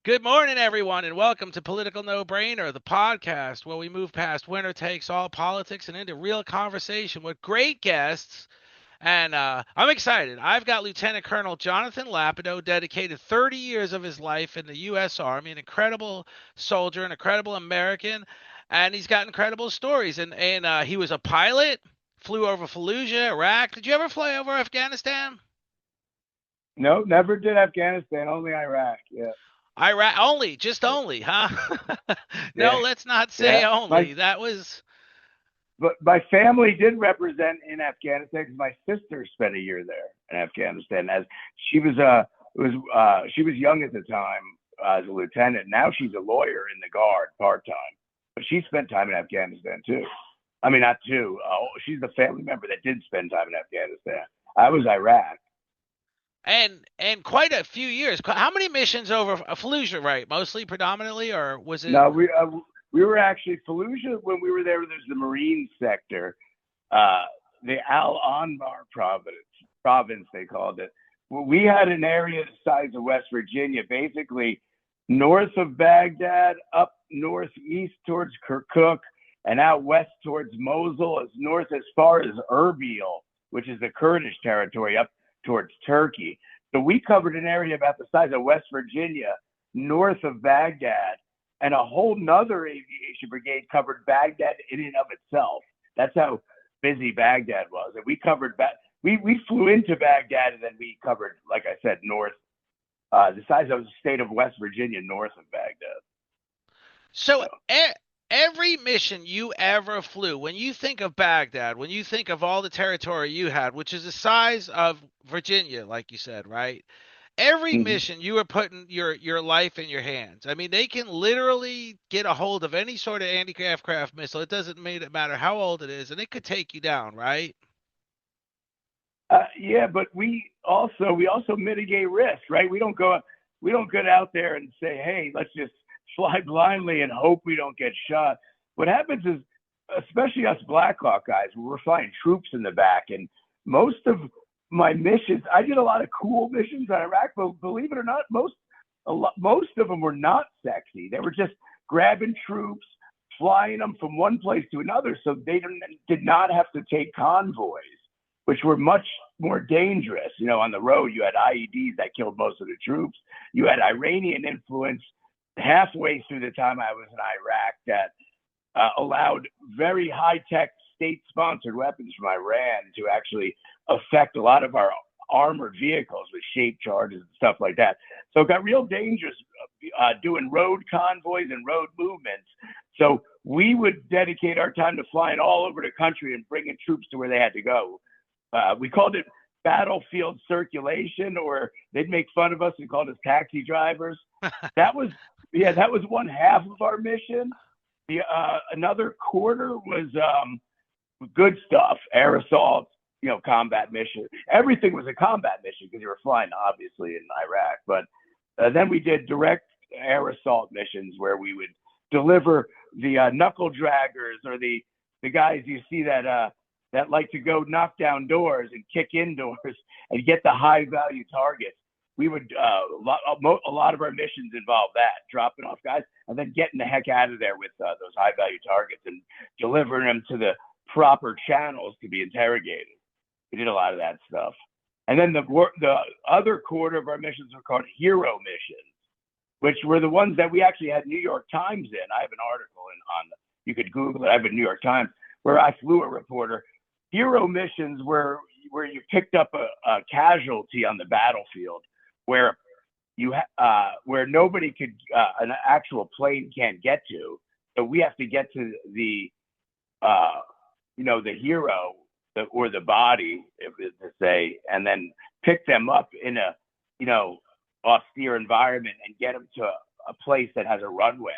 Good morning, everyone, and welcome to Political No Brainer, the podcast where we move past winner takes all politics and into real conversation with great guests. And I'm excited. I've got Lieutenant Colonel Jonathan Lapidow, dedicated 30 years of his life in the U.S. Army, an incredible soldier, an incredible American, and he's got incredible stories. And he was a pilot, flew over Fallujah, Iraq. Did you ever fly over Afghanistan? No, never did Afghanistan, only Iraq. Yeah, Iraq only, just only, huh? No, yeah, let's not yeah. say only. That was But my family did represent in Afghanistan because my sister spent a year there in Afghanistan. As she was she was young at the time as a lieutenant. Now she's a lawyer in the guard part time, but she spent time in Afghanistan too. I mean, not too. She's the family member that did spend time in Afghanistan. I was Iraq. and quite a few years. How many missions over Fallujah, right? Mostly, predominantly, or was it? No, we were actually Fallujah when we were there. There's the Marine sector, uh, the Al Anbar province they called it. Well, we had an area the size of West Virginia, basically north of Baghdad, up northeast towards Kirkuk, and out west towards Mosul, as north as far as Erbil, which is the Kurdish territory, up towards Turkey. So we covered an area about the size of West Virginia, north of Baghdad, and a whole nother aviation brigade covered Baghdad in and of itself. That's how busy Baghdad was. And we covered we flew into Baghdad and then we covered, like I said, north, the size of the state of West Virginia, north of Baghdad. So So, every mission you ever flew, when you think of Baghdad, when you think of all the territory you had, which is the size of Virginia, like you said, right? Every mm-hmm. mission you were putting your life in your hands. I mean, they can literally get a hold of any sort of anti-aircraft missile. It doesn't matter how old it is, and it could take you down, right? Yeah, but we also mitigate risk, right? We don't get out there and say, hey, let's just fly blindly and hope we don't get shot. What happens is, especially us Blackhawk guys, we're flying troops in the back, and most of my missions, I did a lot of cool missions in Iraq, but believe it or not, most of them were not sexy. They were just grabbing troops, flying them from one place to another, so they did not have to take convoys, which were much more dangerous. You know, on the road, you had IEDs that killed most of the troops. You had Iranian influence halfway through the time I was in Iraq that allowed very high tech state sponsored weapons from Iran to actually affect a lot of our armored vehicles with shape charges and stuff like that. So it got real dangerous doing road convoys and road movements. So we would dedicate our time to flying all over the country and bringing troops to where they had to go. We called it battlefield circulation, or they'd make fun of us and called us taxi drivers. That was, yeah, that was one half of our mission. The another quarter was good stuff, air assault, combat mission. Everything was a combat mission because you were flying, obviously, in Iraq. But then we did direct air assault missions where we would deliver the knuckle draggers or the guys you see that like to go knock down doors and kick in doors and get the high value targets. We would a lot of our missions involve that, dropping off guys and then getting the heck out of there with those high value targets and delivering them to the proper channels to be interrogated. We did a lot of that stuff. And then the other quarter of our missions were called hero missions, which were the ones that we actually had New York Times in. I have an article on, you could Google it. I have a New York Times where I flew a reporter. Hero missions where you picked up a casualty on the battlefield where where nobody could an actual plane can't get to. So we have to get to the the hero or the body, to say, and then pick them up in a austere environment and get them to a place that has a runway.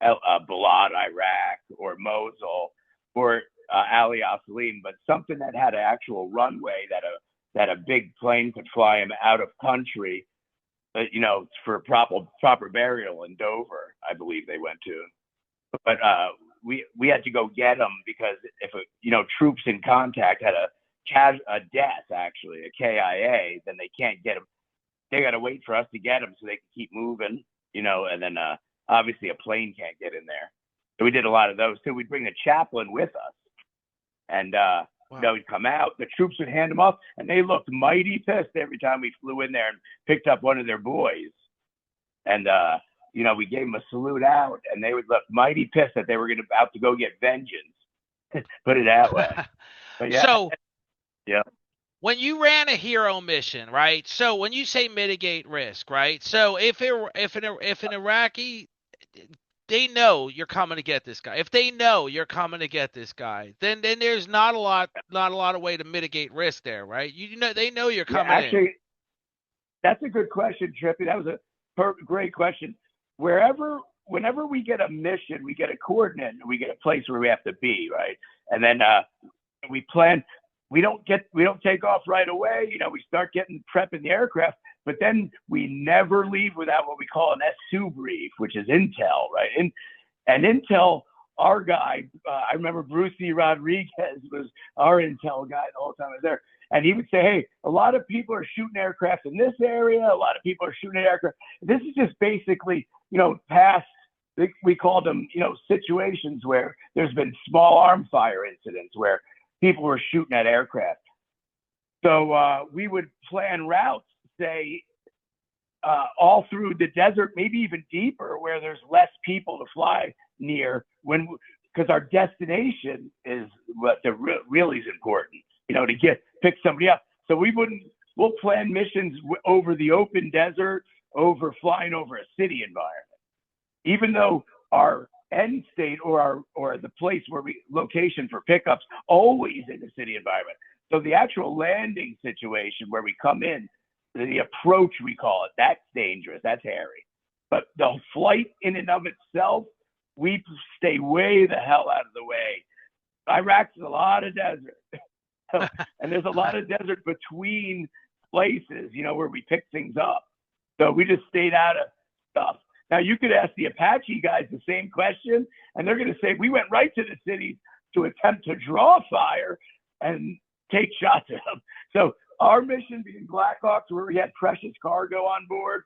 Balad, Iraq, or Mosul, or Ali Al Salim, but something that had an actual runway that a big plane could fly him out of country, for proper burial in Dover, I believe they went to. But we had to go get them because if troops in contact had a death, actually a KIA, then they can't get them. they got to wait for us to get them so they can keep moving, and then obviously a plane can't get in there. So we did a lot of those too. We'd bring the chaplain with us, and Wow. he'd come out. The troops would hand them off, and they looked mighty pissed every time we flew in there and picked up one of their boys. And we gave them a salute out, and they would look mighty pissed that they were about to go get vengeance. Put it that way. But yeah. So yeah. when you ran a hero mission, right? So when you say mitigate risk, right? So if an Iraqi, they know you're coming to get this guy. If they know you're coming to get this guy, then there's not a lot of way to mitigate risk there, right? They know you're coming actually, that's a good question, Trippy. That was a great question. Whenever we get a mission, we get a coordinate, we get a place where we have to be, right? And then we plan. We don't take off right away. We start prepping the aircraft, but then we never leave without what we call an S2 brief, which is intel, right? And intel, our guy, I remember Bruce E. Rodriguez was our intel guy the whole time I was there. And he would say, hey, a lot of people are shooting aircraft in this area. A lot of people are shooting at aircraft. This is just basically, past, we called them, situations where there's been small arm fire incidents where people were shooting at aircraft. So we would plan routes, say, all through the desert, maybe even deeper, where there's less people to fly near, because our destination is what really is important, to pick somebody up. So we'll plan missions over the open desert, over flying over a city environment, even though our end state or the place location for pickups always in the city environment. So the actual landing situation where we come in, the approach, we call it, that's dangerous, that's hairy. But the flight in and of itself, we stay way the hell out of the way. Iraq's a lot of desert. And there's a lot of desert between places, where we pick things up. So we just stayed out of stuff. Now, you could ask the Apache guys the same question, and they're going to say, we went right to the cities to attempt to draw fire and take shots at them. So our mission being Blackhawks, where we had precious cargo on board,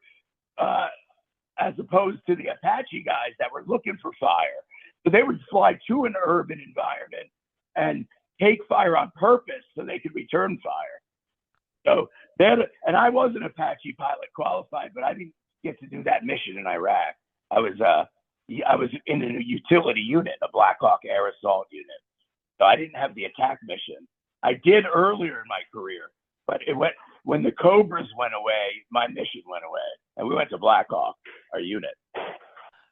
as opposed to the Apache guys that were looking for fire. So they would fly to an urban environment and take fire on purpose so they could return fire. So and I was an Apache pilot qualified, but I didn't get to do that mission in Iraq. I was in a utility unit, a Blackhawk air assault unit. So I didn't have the attack mission. I did earlier in my career, but when the Cobras went away, my mission went away, and we went to Blackhawk, our unit.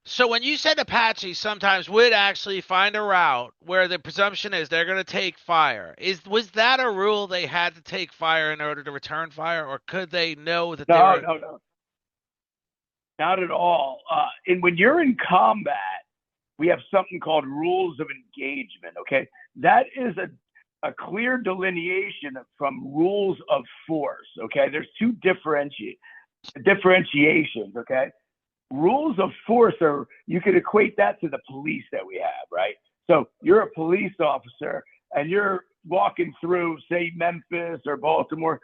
So when you said Apache sometimes would actually find a route where the presumption is they're going to take fire, was that a rule they had to take fire in order to return fire, or could they know that No, not at all. And when you're in combat, we have something called rules of engagement, okay? That is a clear delineation from rules of force, okay? There's two differentiations, okay? Rules of force you could equate that to the police that we have, right? So you're a police officer and you're walking through, say, Memphis or Baltimore.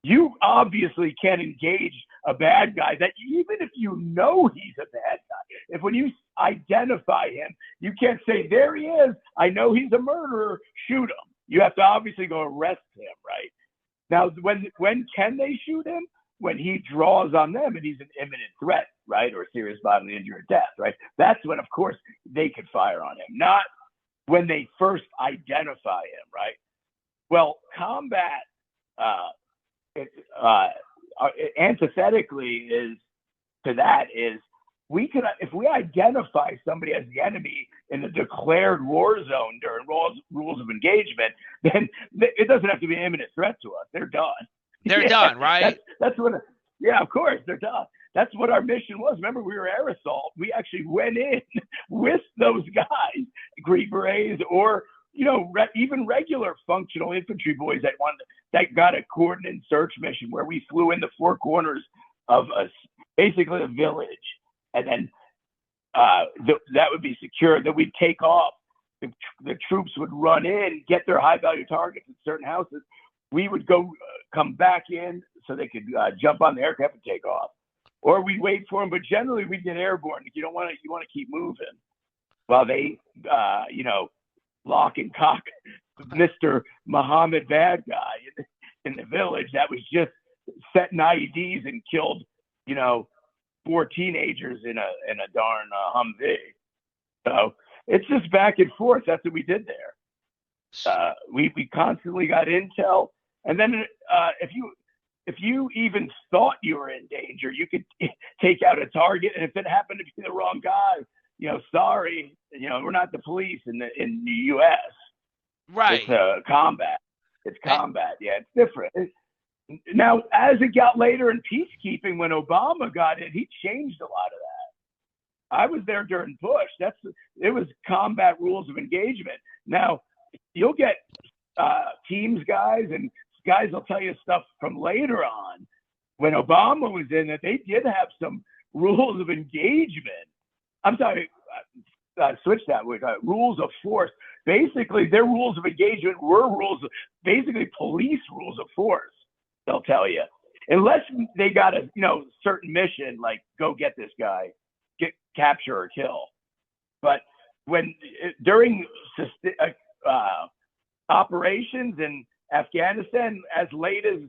You obviously can't engage a bad guy that even if you know he's a bad guy, when you identify him, you can't say, there he is, I know he's a murderer, shoot him. You have to obviously go arrest him, right? Now, when can they shoot him? When he draws on them and he's an imminent threat, right? Or serious bodily injury or death, right? That's when, of course, they could fire on him, not when they first identify him, right? Well, combat, antithetically if we identify somebody as the enemy in a declared war zone during rules of engagement, then it doesn't have to be an imminent threat to us. They're done. They're done, right? That's what. Yeah, of course they're done. That's what our mission was. Remember, we were air assault. We actually went in with those guys, Green Berets, or even regular functional infantry boys that got a coordinated search mission where we flew in the four corners of basically a village, and then that would be secure. Then we'd take off. The troops would run in, get their high value targets in certain houses. We would go come back in so they could jump on the aircraft and take off, or we'd wait for them. But generally, we'd get airborne. You want to keep moving while they, lock and cock Mr. Muhammad Bad Guy in the village that was just setting IEDs and killed, 4 teenagers in a darn Humvee. So it's just back and forth. That's what we did there. We constantly got intel, and then if you even thought you were in danger, you could take out a target, and if it happened to be the wrong guy, sorry, we're not the police in the U.S. Right. It's combat. It's combat. Yeah, it's different. Now, as it got later in peacekeeping, when Obama got in, he changed a lot of that. I was there during Bush. It was combat rules of engagement. Now, you'll get teams guys, and guys will tell you stuff from later on when Obama was in that they did have some rules of engagement. I'm sorry, switch that word. Rules of force. Basically, their rules of engagement were basically police rules of force. They'll tell you, unless they got a certain mission, like go get this guy, capture or kill. But during operations in Afghanistan, as late as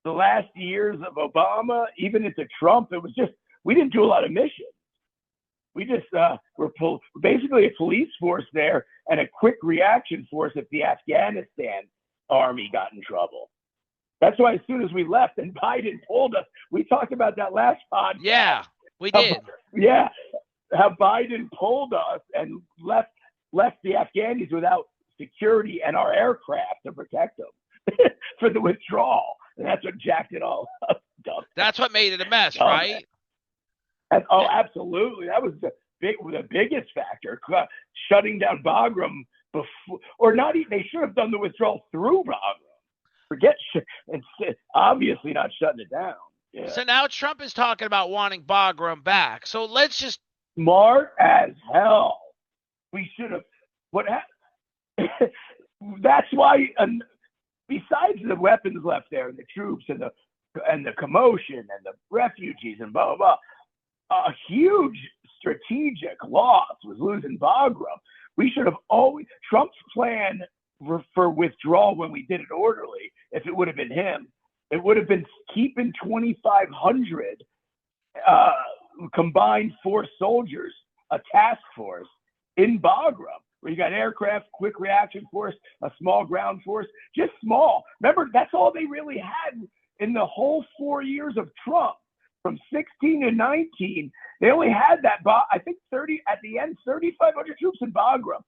the last years of Obama, even into Trump, it was just we didn't do a lot of missions. We just were basically a police force there and a quick reaction force if the Afghanistan army got in trouble. That's why as soon as we left and Biden pulled us, we talked about that last podcast. Yeah, we did. How Biden pulled us and left the Afghanis without security and our aircraft to protect them for the withdrawal. And that's what jacked it all up. That's what made it a mess, right? Absolutely. That was the biggest factor. Shutting down Bagram before, or not even, they should have done the withdrawal through Bagram. And obviously not shutting it down. Yeah. So now Trump is talking about wanting Bagram back. So let's just smart as hell. We should have. What happened? That's why. Besides the weapons left there, and the troops, and the commotion, and the refugees, and blah blah blah, a huge strategic loss was losing Bagram. We should have always Trump's plan for withdrawal when we did it orderly. If it would have been him, it would have been keeping 2,500 combined force soldiers, a task force in Bagram, where you got aircraft, quick reaction force, a small ground force, just small. Remember, that's all they really had in the whole 4 years of Trump. From 16 to 19, they only had that, I think 3,500 troops in Bagram.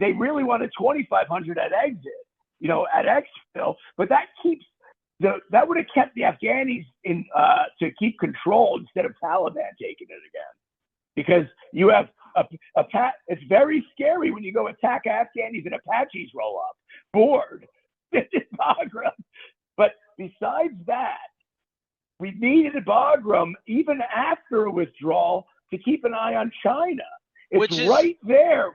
They really wanted 2,500 at exit, at exfil, but that would have kept the Afghanis in to keep control instead of Taliban taking it again, because you have it's very scary when you go attack Afghanis and Apaches roll up bored in Bagram. But besides that, we needed Bagram even after a withdrawal to keep an eye on China. It's right there.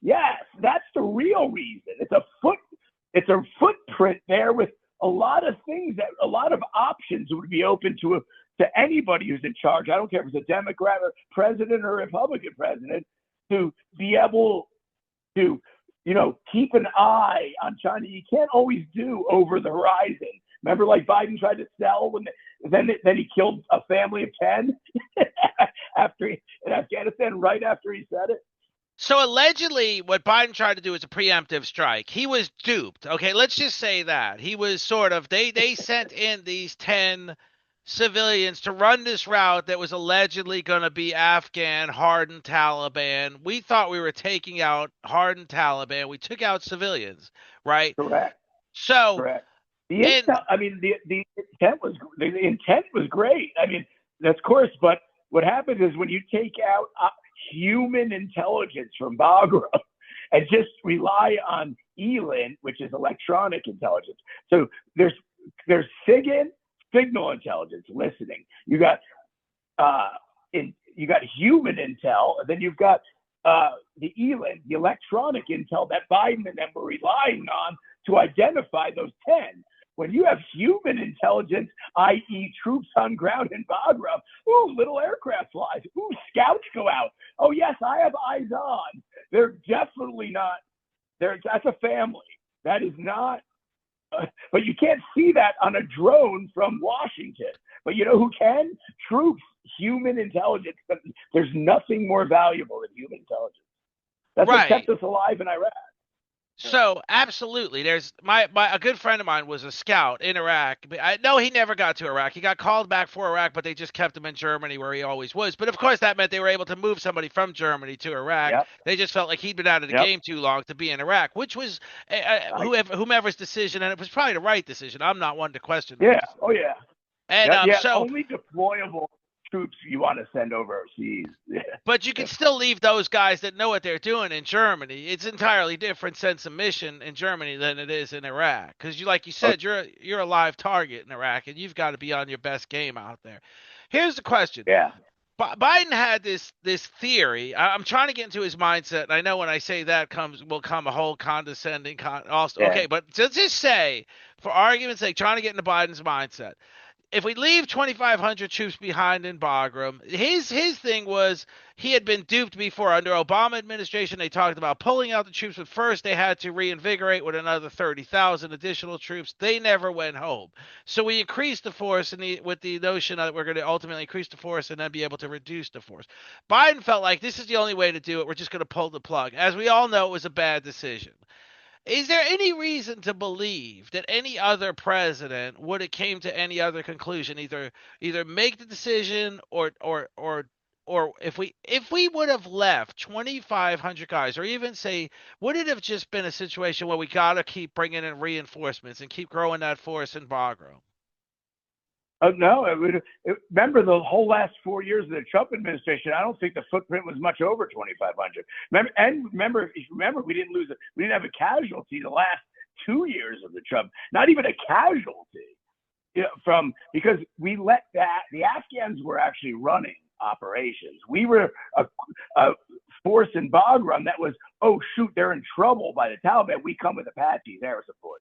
Yes, that's the real reason. It's a footprint there with a lot of things that a lot of options would be open to anybody who's in charge. I don't care if it's a Democrat or president or a Republican president, to be able to, keep an eye on China. You can't always do over the horizon. Remember, like Biden tried to sell then he killed a family of 10 in Afghanistan right after he said it. So allegedly, what Biden tried to do was a preemptive strike. He was duped. Okay, let's just say that he was they sent in these 10 civilians to run this route that was allegedly going to be Afghan hardened Taliban. We thought we were taking out hardened Taliban. We took out civilians, right? Correct. So. Correct. The intent was great. I mean, that's of course, but what happens is when you take out human intelligence from Bagram and just rely on ELIN, which is electronic intelligence. So there's signal intelligence, listening. You got human intel, and then you've got the ELIN, the electronic intel that Biden and them were relying on to identify those 10. when you have human intelligence, i.e. troops on ground in Bagram, ooh, little aircraft flies, ooh, scouts go out. Oh, yes, I have eyes on. They're definitely not, that's a family. That is not, but you can't see that on a drone from Washington. But you know who can? Troops, human intelligence. There's nothing more valuable than human intelligence. That's what kept us alive in Iraq. So absolutely, there's a good friend of mine was a scout in Iraq. I know he never got to Iraq. He got called back for Iraq, but they just kept him in Germany where he always was. But of course, that meant they were able to move somebody from Germany to Iraq. Yep. They just felt like he'd been out of the game too long to be in Iraq, which was whomever's decision, and it was probably the right decision. I'm not one to question. Yeah. Oh yeah. And so only deployable troops you want to send overseas. But you can still leave those guys that know what they're doing in Germany. It's entirely different sense of mission in Germany than it is in Iraq. Because like you said, you're a live target in Iraq, and you've got to be on your best game out there. Here's the question. Yeah. Biden had this theory. I'm trying to get into his mindset, and I know when I say that will come a whole condescending also. Okay, but let's just say, for argument's sake, trying to get into Biden's mindset. If we leave 2,500 troops behind in Bagram, his thing was he had been duped before. Under Obama administration, they talked about pulling out the troops, but first they had to reinvigorate with another 30,000 additional troops. They never went home. So we increased the force with the notion that we're going to ultimately increase the force and then be able to reduce the force. Biden felt like this is the only way to do it. We're just going to pull the plug. As we all know, it was a bad decision. Is there any reason to believe that any other president would have came to any other conclusion, either make the decision or if we would have left 2,500 guys, or even say, would it have just been a situation where we got to keep bringing in reinforcements and keep growing that force in Bagram? No, remember the whole last 4 years of the Trump administration. I don't think the footprint was much over 2,500. Remember, we didn't have a casualty the last 2 years of the Trump. Not even a casualty, because we let the Afghans were actually running operations. We were a force in Bagram that was, oh shoot, they're in trouble by the Taliban. We come with Apaches, air support,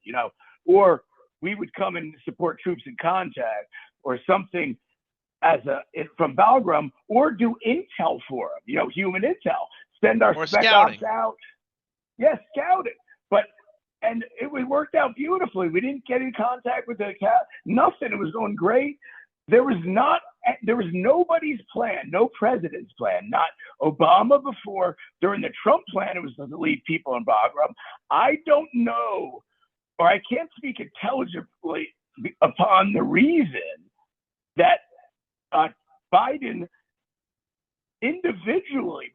or we would come and support troops in contact or something from Bagram, or do intel for them, human intel. Send our spec ops out. Yes, scouting. And it worked out beautifully. We didn't get in contact with nothing. It was going great. There was nobody's plan, no president's plan, not Obama before. During the Trump plan, it was to leave people in Bagram. I don't know, or I can't speak intelligibly upon the reason that Biden individually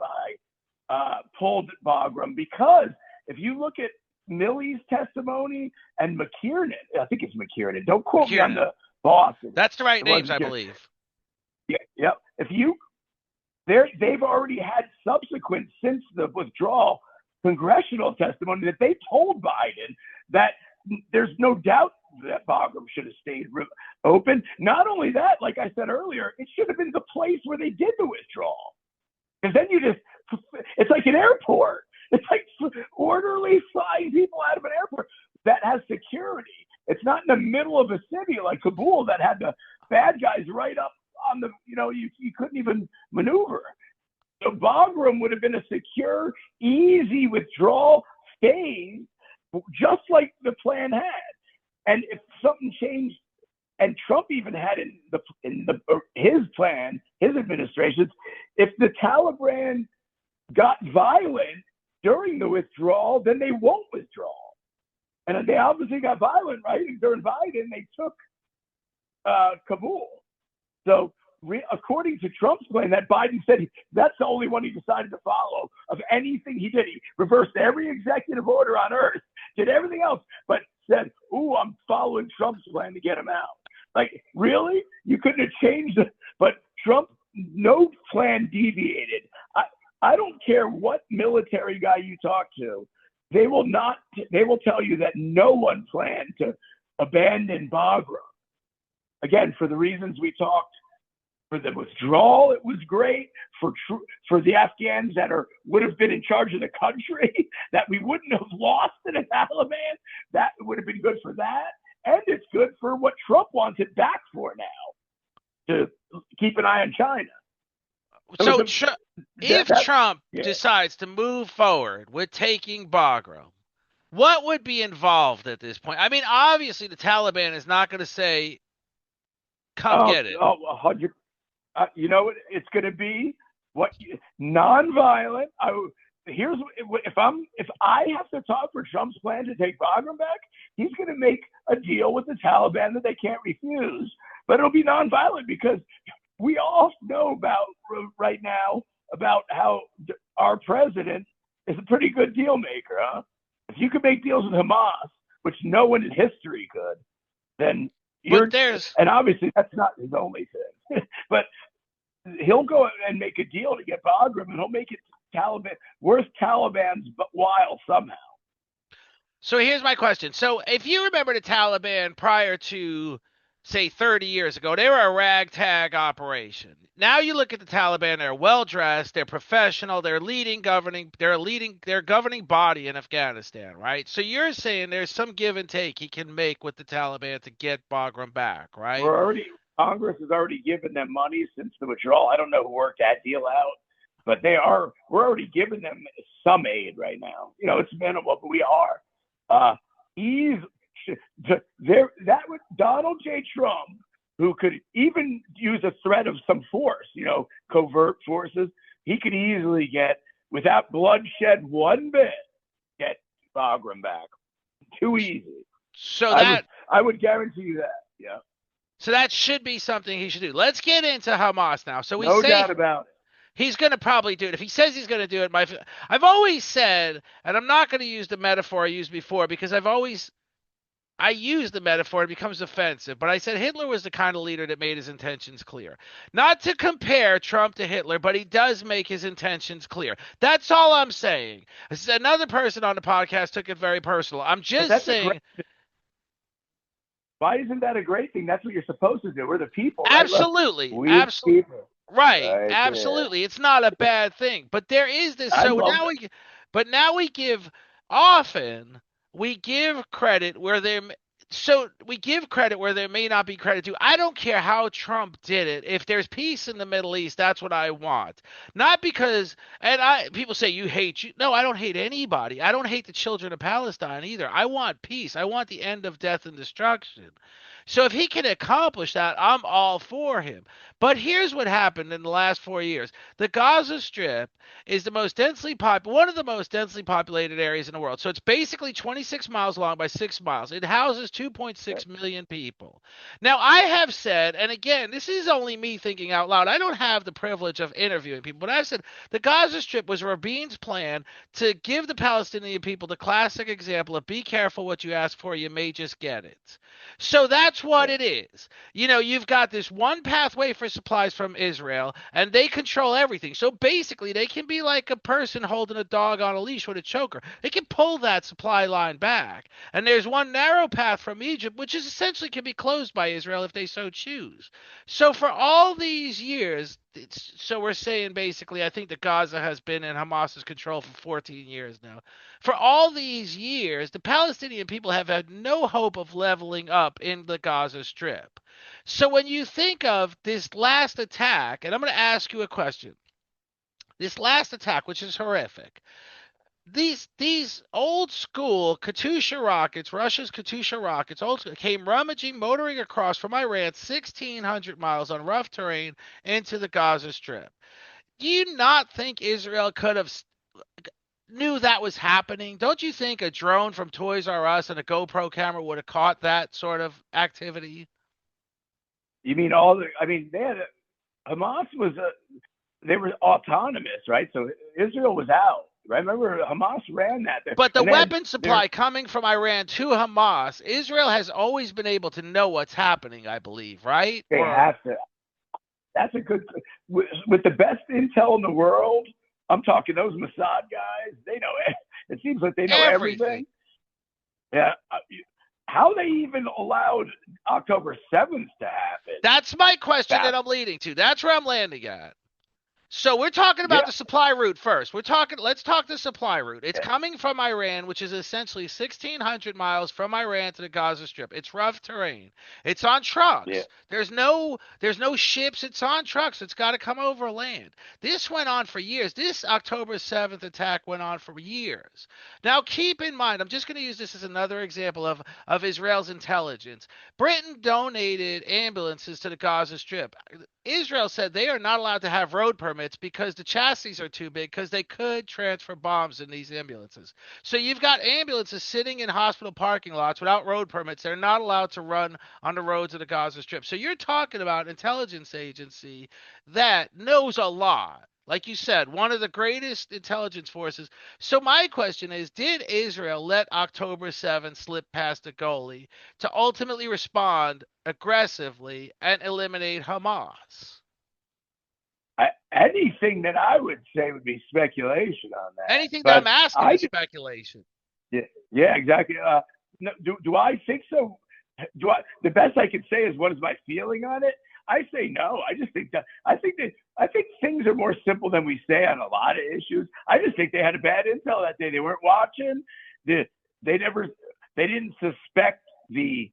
pulled Bagram, because if you look at Milley's testimony and McKiernan, I think it's McKiernan. Don't quote me on the boss. That's the right names, I believe. Yeah. They've already had subsequent, since the withdrawal, congressional testimony that they told Biden that there's no doubt that Bagram should have stayed open. Not only that, like I said earlier, it should have been the place where they did the withdrawal. Because then it's like an airport. It's like orderly flying people out of an airport that has security. It's not in the middle of a city like Kabul that had the bad guys right up on the, you couldn't even maneuver. So Bagram would have been a secure, easy withdrawal, staying just like the plan had. And if something changed, and Trump even had his plan, his administrations, if the Taliban got violent during the withdrawal, then they won't withdraw. And they obviously got violent, right? During Biden, they took Kabul. So according to Trump's plan, that Biden said that's the only one he decided to follow of anything he did. He reversed every executive order on earth, did everything else, but said, "Ooh, I'm following Trump's plan to get him out." Like, really? You couldn't have changed it? But Trump, no plan deviated. I don't care what military guy you talk to. They will tell you that no one planned to abandon Bagram. Again, for the reasons we talked. For the withdrawal, it was great. For the Afghans that would have been in charge of the country, that we wouldn't have lost to the Taliban, that would have been good for that. and it's good for what Trump wants it back for now, to keep an eye on China. So if Trump decides to move forward with taking Bagram, what would be involved at this point? I mean, obviously the Taliban is not going to say, "Come get it." 100. You know what it's going to be? Nonviolent. Here's if I have to talk for Trump's plan to take Bagram back, he's going to make a deal with the Taliban that they can't refuse, but it'll be nonviolent, because we all know about right now about how our president is a pretty good deal maker, huh? If you could make deals with Hamas, which no one in history could, then and obviously that's not his only thing, but he'll go and make a deal to get Bagram, and he'll make it worth Taliban's while somehow. So here's my question. So if you remember the Taliban prior to, say, 30 years ago, they were a ragtag operation. Now you look at the Taliban, they're well-dressed, they're professional, they're governing body in Afghanistan, right? So you're saying there's some give and take he can make with the Taliban to get Bagram back, right? Congress has already given them money since the withdrawal. I don't know who worked that deal out, but we're already giving them some aid right now. You know, it's minimal, but we are. Donald J. Trump, who could even use a threat of some force, covert forces, he could easily get, without bloodshed one bit, get Bagram back. Too easy. So I would guarantee you that. Yeah. So that should be something he should do. Let's get into Hamas now. So no doubt about it. He's going to probably do it. If he says he's going to do it, I've always said, and I'm not going to use the metaphor I used before, because I use the metaphor, it becomes offensive, but I said Hitler was the kind of leader that made his intentions clear. Not to compare Trump to Hitler, but he does make his intentions clear. That's all I'm saying. Another person on the podcast took it very personal. I'm just saying. Why isn't that a great thing? That's what you're supposed to do. We're the people. Right? Absolutely. Absolutely. Right. Absolutely. Yeah. It's not a bad thing. But there is this. Now we give credit where there may not be credit to. I don't care how Trump did it. If there's peace in the Middle East, that's what I want. Not because, people say you hate you. No, I don't hate anybody. I don't hate the children of Palestine either. I want peace. I want the end of death and destruction. So if he can accomplish that, I'm all for him. But here's what happened in the last 4 years. The Gaza Strip is one of the most densely populated areas in the world. So it's basically 26 miles long by 6 miles. It houses 2.6 million people. Now, I have said, and again, this is only me thinking out loud. I don't have the privilege of interviewing people, but I've said the Gaza Strip was Rabin's plan to give the Palestinian people the classic example of be careful what you ask for, you may just get it. So that's what it is. You've got this one pathway for supplies from Israel, and they control everything. So basically, they can be like a person holding a dog on a leash with a choker. They can pull that supply line back. And there's one narrow path from Egypt, which is essentially can be closed by Israel if they so choose. So for all these years, so we're saying basically, I think that Gaza has been in Hamas's control for 14 years now. For all these years, the Palestinian people have had no hope of leveling up in the Gaza Strip. So when you think of this last attack, and I'm going to ask you a question. This last attack, which is horrific, these old school Katyusha rockets, Russia's Katyusha rockets, came rummaging, motoring across from Iran 1,600 miles on rough terrain into the Gaza Strip. Do you not think Israel could have knew that was happening? Don't you think a drone from Toys R Us and a GoPro camera would have caught that sort of activity? You mean Hamas they were autonomous, right? So Israel was out. Right? Remember, Hamas ran that. But the weapon supply coming from Iran to Hamas, Israel has always been able to know what's happening, I believe, right? They have to. That's a good. With the best intel in the world, I'm talking those Mossad guys. They know it. It seems like they know everything. Yeah. How they even allowed October 7th to happen? That's my question that I'm leading to. That's where I'm landing at. So we're talking about Yeah, the supply route first. Let's talk the supply route. It's yeah, coming from Iran, which is essentially 1,600 miles from Iran to the Gaza Strip. It's rough terrain. It's on yeah. trucks. There's no ships. It's on trucks. It's got to come over land. This went on for years. This October 7th attack went on for years. Now keep in mind, I'm just going to use this as another example of Israel's intelligence. Britain donated ambulances to the Gaza Strip. Israel said they are not allowed to have road permits because the chassis are too big because they could transfer bombs in these ambulances. So you've got ambulances sitting in hospital parking lots without road permits. They're not allowed to run on the roads of the Gaza Strip. So you're talking about an intelligence agency that knows a lot. Like you said, one of the greatest intelligence forces. So my question is, did Israel let October 7th slip past the goalie to ultimately respond aggressively and eliminate Hamas? Anything that I would say would be speculation on that. Anything that I'm But asking I is just, speculation. yeah, yeah, exactly. No, do I think so? Do I? The best I can say is what is my feeling on it? I say no. I just think that I think things are more simple than we say on a lot of issues. I just think they had a bad intel that day. They weren't watching. The they never they didn't suspect the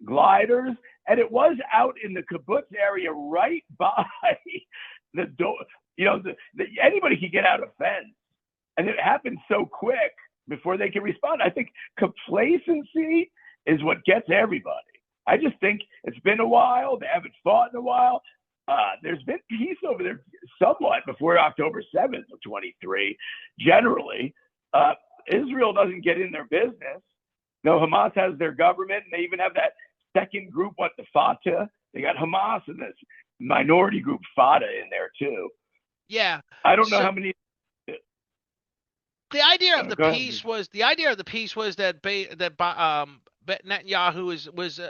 gliders, and it was out in the kibbutz area right by the door. Anybody can get out a fence, and it happened so quick before they can respond. I think complacency is what gets everybody. I just think it's been a while. They haven't fought in a while. There's been peace over there somewhat before October 7th of 23. Generally, Israel doesn't get in their business. No, Hamas has their government, and they even have that second group, the Fatah. They got Hamas and this minority group Fatah in there too. Yeah. I don't know So how many. the idea of the Go ahead. peace was that Netanyahu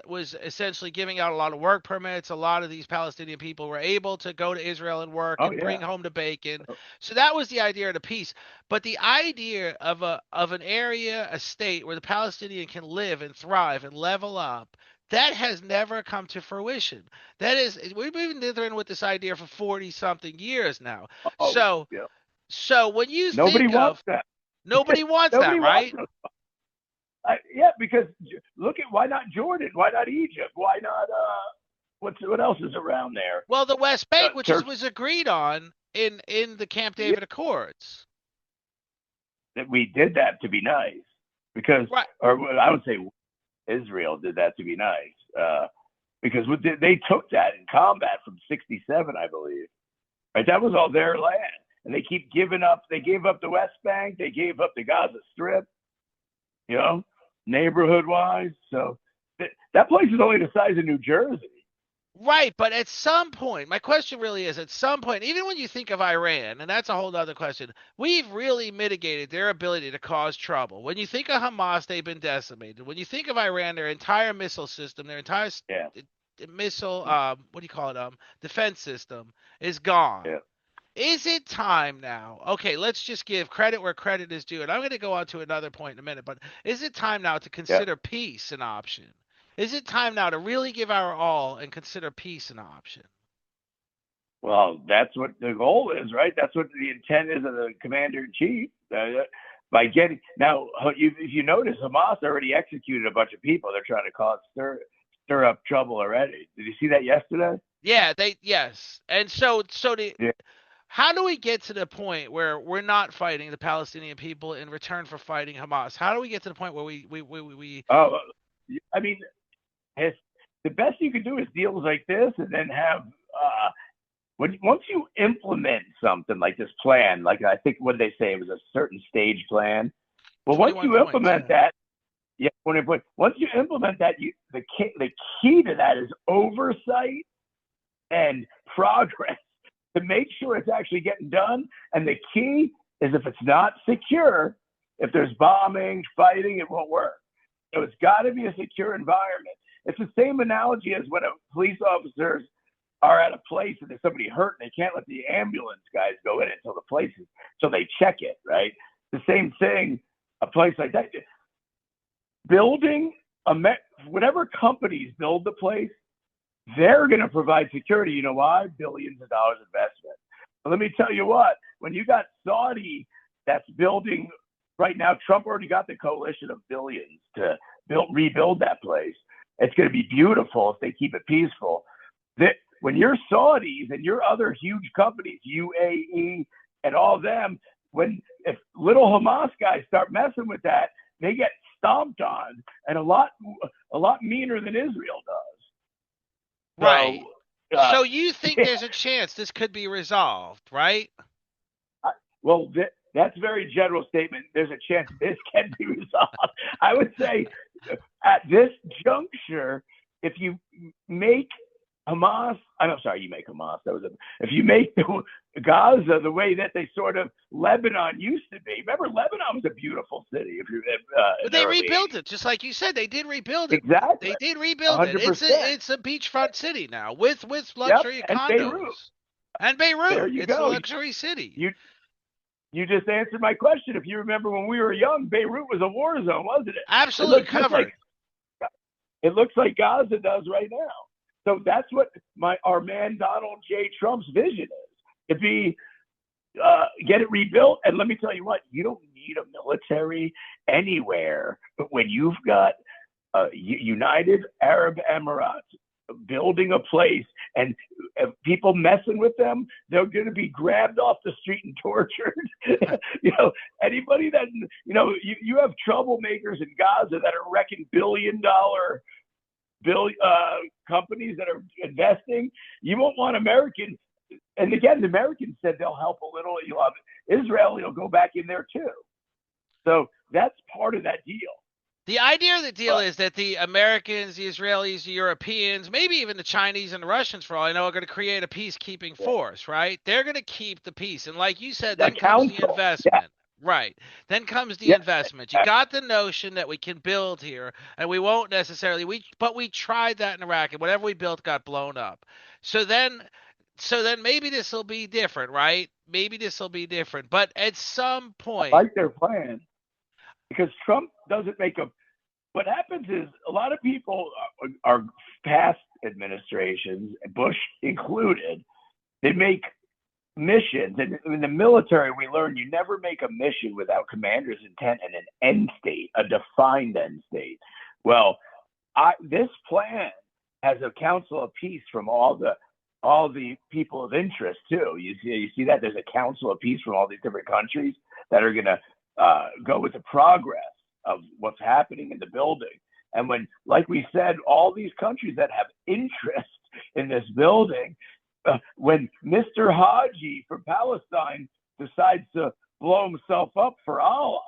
was essentially giving out a lot of work permits. A lot of these Palestinian people were able to go to Israel and work Oh and yeah. bring home the bacon. So that was the idea of the peace. But the idea of an area, a state where the Palestinian can live and thrive and level up, that has never come to fruition. That is, we've been dealing with this idea for 40 something years now. Oh So yeah. so when you Nobody think wants of, that. nobody wants that, Nobody wants right? that. Yeah, because look at why not Jordan? Why not Egypt? Why not what else is around there? Well, the West Bank, which Turkey. was agreed on in the Camp Yeah, David Accords. that we did that to be nice because, Right. or I would say Israel did that to be nice because they took that in combat from '67, I believe. Right, that was all their land, and they keep giving up. They gave up the West Bank. They gave up the Gaza Strip. You know, neighborhood wise. So that place is only the size of New Jersey. Right, but at some point, my question really is, at some point, even when you think of Iran, and that's a whole other question, we've really mitigated their ability to cause trouble. When you think of Hamas, they've been decimated. When you think of Iran, their entire missile system, their entire Yeah, missile, what do you call it, defense system is gone. yeah. Is it time now? Okay, let's just give credit where credit is due. And I'm going to go on to another point in a minute, but is it time now to Yeah. consider peace an option? Is it time now to really give our all and consider peace an option? Well, that's what the goal is, right? That's what the intent is of the commander in chief. By getting now, if you notice, Hamas already executed a bunch of people. They're trying to stir up trouble already. Did you see that yesterday? Yeah, yes. And Yeah. how do we get to the point where we're not fighting the Palestinian people in return for fighting Hamas? How do we get to the point where we Oh, I mean, the best you can do is deals like this, and then have once you implement something like this plan, like I think what they say it was a certain stage plan. Well, once 21 you points, implement yeah. that, yeah, once you implement that, the key to that is oversight and progress to make sure it's actually getting done. And the key is if it's not secure, if there's bombing, fighting, it won't work. So it's got to be a secure environment. It's the same analogy as when police officers are at a place and there's somebody hurt and they can't let the ambulance guys go in until they check it, right? The same thing, a place like that. Building whatever companies build the place, they're going to provide security. You know why? Billions of dollars investment. But let me tell you what, when you got Saudi that's building right now, Trump already got the coalition of billions to rebuild that place. It's going to be beautiful if they keep it peaceful. That when you're Saudis and your other huge companies, UAE and all them, if little Hamas guys start messing with that, they get stomped on, and a lot meaner than Israel does. Right. So, so you think there's a chance this could be resolved, right? Well, that's a very general statement. There's a chance this can be resolved. I would say at this juncture, if you make Hamas, I'm sorry, you make Hamas. If you make Gaza the way that they sort of Lebanon used to be. Remember, Lebanon was a beautiful city. But they rebuilt it, just like you said. They did rebuild it. Exactly. They did rebuild 100%. it. It's a beachfront city now with luxury condos. And Beirut. There you it's go. a luxury city. You just answered my question. If you remember when we were young, Beirut was a war zone, wasn't it? Absolutely covered. It looks like Gaza does right now. So that's what our man Donald J. Trump's vision is, to be get it rebuilt. And let me tell you what, you don't need a military anywhere, but when you've got United Arab Emirates building a place and people messing with them, they're going to be grabbed off the street and tortured. Anybody that, you have troublemakers in Gaza that are wrecking billion-dollar companies that are investing. You won't want Americans. And again, the Americans said they'll help a little. Israel will go back in there too. So that's part of that deal. The idea of the deal is that the Americans, the Israelis, the Europeans, maybe even the Chinese and the Russians, for all I know, are going to create a peacekeeping force, right? They're going to keep the peace. And like you said, then comes the investment. Yeah. Right. Then comes the investment. You got the notion that we can build here, and we won't necessarily. But we tried that in Iraq, and whatever we built got blown up. So then maybe this will be different, right? Maybe this will be different. But at some point, I like their plan, because Trump doesn't make a. What happens is a lot of people are past administrations, Bush included, they make missions, and in the military we learn you never make a mission without commander's intent and an end state, a defined end state. Well, this plan has a council of peace from all the people of interest too. You see that there's a council of peace from all these different countries that are going to go with the progress of what's happening in the building. And when, like we said, all these countries that have interest in this building, when Mr. Haji from Palestine decides to blow himself up for Allah,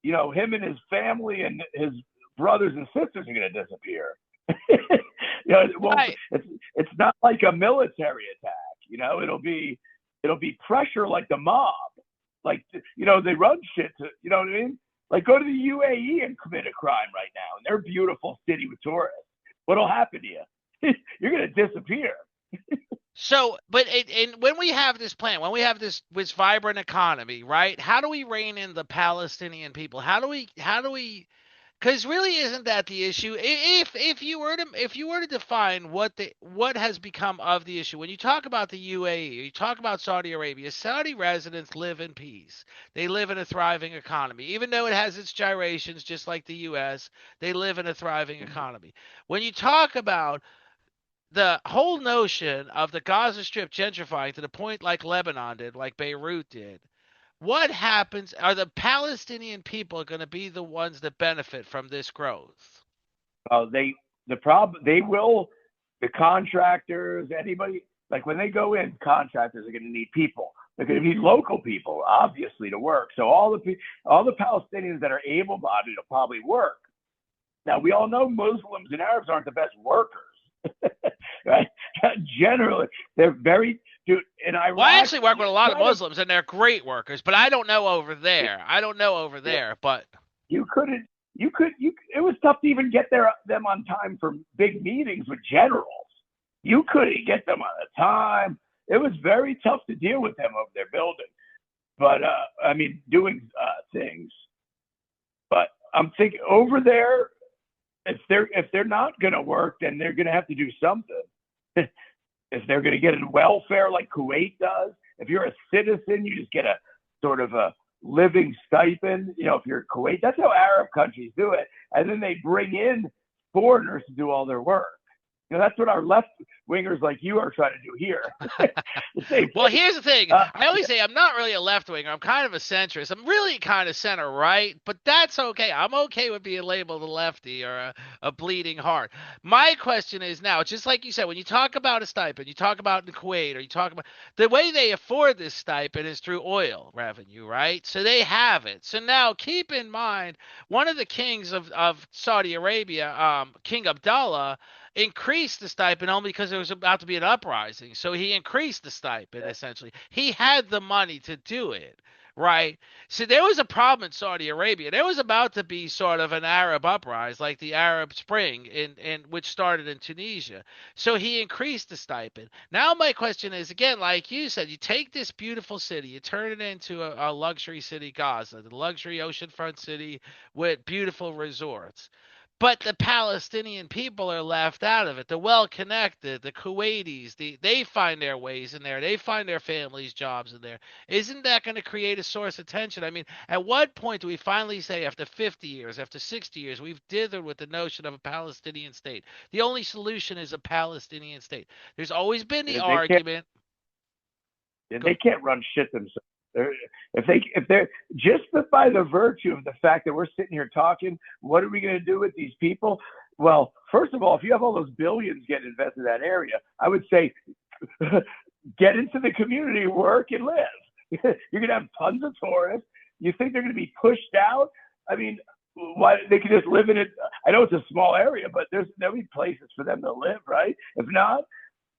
him and his family and his brothers and sisters are going to disappear. It's not like a military attack. It'll be pressure like the mob. Like, they run shit to, you know what I mean? Like, go to the UAE and commit a crime right now, and they're a beautiful city with tourists. What'll happen to you? You're going to disappear. So, but when we have this plan, when we have this vibrant economy, right? How do we rein in the Palestinian people? How do we? Because really, isn't that the issue? If you were to define what has become of the issue, when you talk about the UAE, you talk about Saudi Arabia, Saudi residents live in peace. They live in a thriving economy, even though it has its gyrations, just like the U.S. They live in a thriving economy. When you talk about the whole notion of the Gaza Strip gentrifying to the point like Lebanon did, like Beirut did, what happens? Are the Palestinian people going to be the ones that benefit from this growth? The contractors, anybody, like when they go in, contractors are going to need people. They're going to need local people, obviously, to work. So all the Palestinians that are able-bodied will probably work. Now, we all know Muslims and Arabs aren't the best workers. Right? Generally, they're very. Dude, in Iraq, well, I actually work with a lot of Muslims, and they're great workers. But I don't know over there. But it was tough to even get them on time for big meetings with generals. You couldn't get them on the time. It was very tough to deal with them over their building. But doing things. But I'm thinking over there, if they're not going to work, then they're going to have to do something. if they're going to get in welfare like Kuwait does. If you're a citizen, you just get a sort of a living stipend. If you're Kuwait, that's how Arab countries do it. And then they bring in foreigners to do all their work. That's what our left wingers like you are trying to do here. Well, here's the thing. I always say I'm not really a left winger. I'm kind of a centrist. I'm really kind of center right, but that's okay. I'm okay with being labeled a lefty or a bleeding heart. My question is now, just like you said, when you talk about a stipend, you talk about the Kuwait, or you talk about the way they afford this stipend is through oil revenue, right? So they have it. So now keep in mind, one of the kings of Saudi Arabia, King Abdullah, increased the stipend only because there was about to be an uprising. So he increased the stipend, essentially. He had the money to do it, right? So there was a problem in Saudi Arabia. There was about to be sort of an Arab uprising, like the Arab Spring, which started in Tunisia. So he increased the stipend. Now my question is, again, like you said, you take this beautiful city, you turn it into a luxury city, Gaza, the luxury oceanfront city with beautiful resorts. But the Palestinian people are left out of it. The well-connected, the Kuwaitis, they find their ways in there. They find their families' jobs in there. Isn't that going to create a source of tension? I mean, at what point do we finally say, after 50 years, after 60 years, we've dithered with the notion of a Palestinian state? The only solution is a Palestinian state. There's always been the argument. They can't run shit themselves. If they're just by the virtue of the fact that we're sitting here talking, what are we going to do with these people? Well, first of all, if you have all those billions getting invested in that area, I would say get into the community, work and live. You're going to have tons of tourists. You think they're going to be pushed out? I mean, why they can just live in it? I know it's a small area, but there'll be places for them to live, right? If not,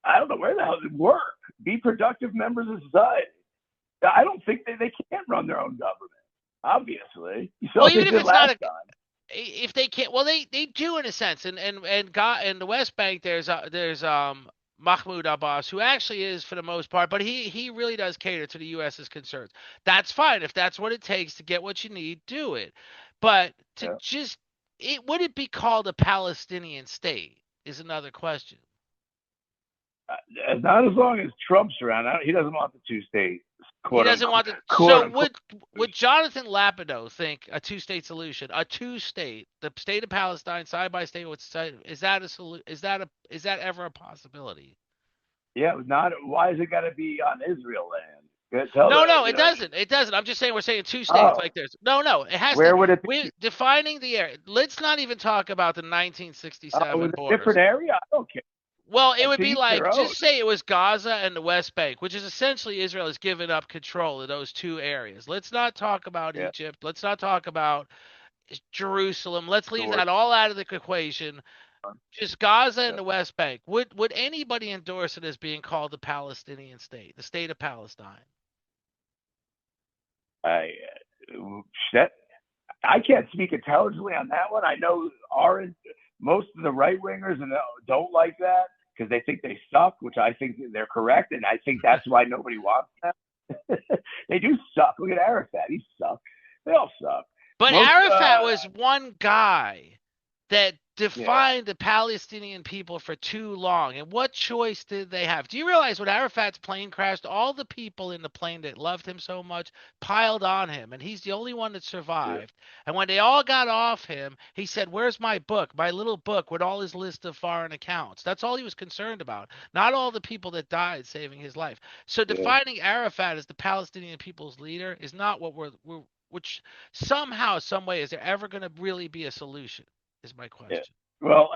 I don't know where the hell they work. Be productive members of society. I don't think they can't run their own government. Obviously, well, even if it's not if they can't, well, they do in a sense. And in the West Bank, there's Mahmoud Abbas, who actually is for the most part, but he really does cater to the U.S.'s concerns. That's fine if that's what it takes to get what you need, do it. But would it be called a Palestinian state? Is another question. Not as long as Trump's around. He doesn't want the two-state. He doesn't want the. So would Jonathan Lapidow think a two-state solution, a two-state, the state of Palestine side by state, is that ever a possibility? Yeah, not. Why has it got to be on Israel land? No, it doesn't. It doesn't. I'm just saying we're saying two states like there's. No, it has Where to. Would it be? We're defining the area. Let's not even talk about the 1967 borders. Different area? I don't care. Well, it would be like, just say it was Gaza and the West Bank, which is essentially Israel has given up control of those two areas. Let's not talk about Egypt. Let's not talk about Jerusalem. Let's leave that all out of the equation. Just Gaza and the West Bank. Would anybody endorse it as being called the Palestinian state, the state of Palestine? I can't speak intelligently on that one. I know most of the right wingers don't like that, because they think they suck, which I think they're correct, and I think that's why nobody wants them. They do suck. Look at Arafat. He sucks. They all suck. But Arafat was one guy that defined the Palestinian people for too long. And what choice did they have? Do you realize when Arafat's plane crashed, all the people in the plane that loved him so much piled on him, and he's the only one that survived. Yeah. And when they all got off him, he said, "Where's my book, my little book with all his list of foreign accounts?" That's all he was concerned about, not all the people that died saving his life. So defining Arafat as the Palestinian people's leader is not what which somehow, some way, is there ever going to really be a solution? Is my question. Yeah. Well,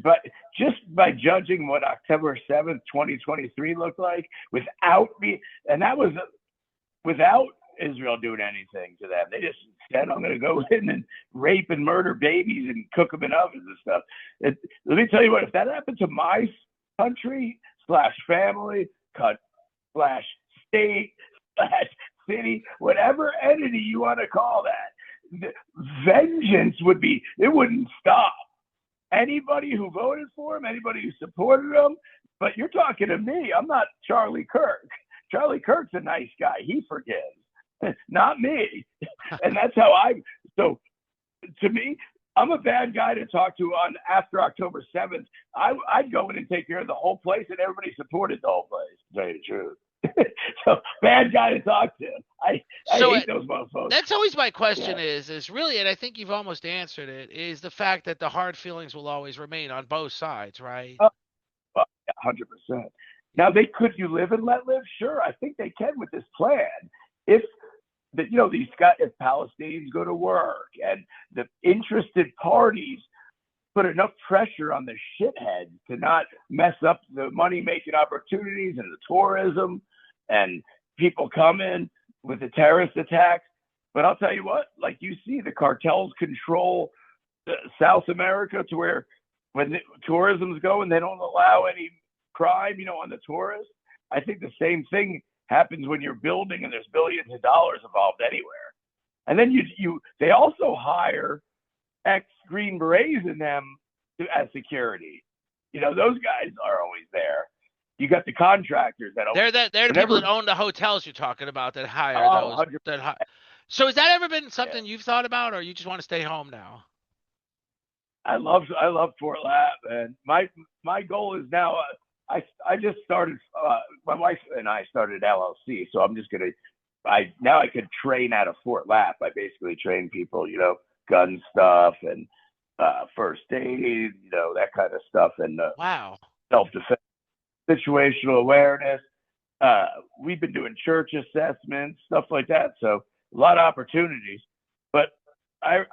but just by judging what October 7th, 2023 looked like, without Israel doing anything to them, they just said, "I'm going to go in and rape and murder babies and cook them in ovens and stuff." Let me tell you what, if that happened to my country / family / state / city, whatever entity you want to call that, the vengeance wouldn't stop. Anybody who voted for him, anybody who supported him, but you're talking to me. I'm not Charlie Kirk. Charlie Kirk's a nice guy. He forgives, not me. And that's how so to me, I'm a bad guy to talk to on after October 7th. I'd go in and take care of the whole place, and everybody supported the whole place, to tell you the truth. So bad guy to talk to. I hate those motherfuckers. That's always my question is really, and I think you've almost answered it, is the fact that the hard feelings will always remain on both sides, right? 100%. Now, could you live and let live? Sure, I think they can with this plan. If these guys, if Palestinians go to work and the interested parties put enough pressure on the shitheads to not mess up the money-making opportunities and the tourism, and people come in with the terrorist attacks. But I'll tell you what, like you see, the cartels control South America to where when the tourism's going, they don't allow any crime, on the tourists. I think the same thing happens when you're building and there's billions of dollars involved anywhere. And then they also hire ex-Green Berets in them as security. Those guys are always there. You got the contractors that they're the people that own the hotels you're talking about that hire those. So has that ever been something you've thought about, or you just want to stay home now? I love Fort Lapp, and my goal is now. I just started. My wife and I started LLC, so I'm just gonna. I could train out of Fort Lapp. I basically train people, gun stuff and first aid, that kind of stuff, and wow, self-defense, situational awareness. We've been doing church assessments, stuff like that. So a lot of opportunities. But I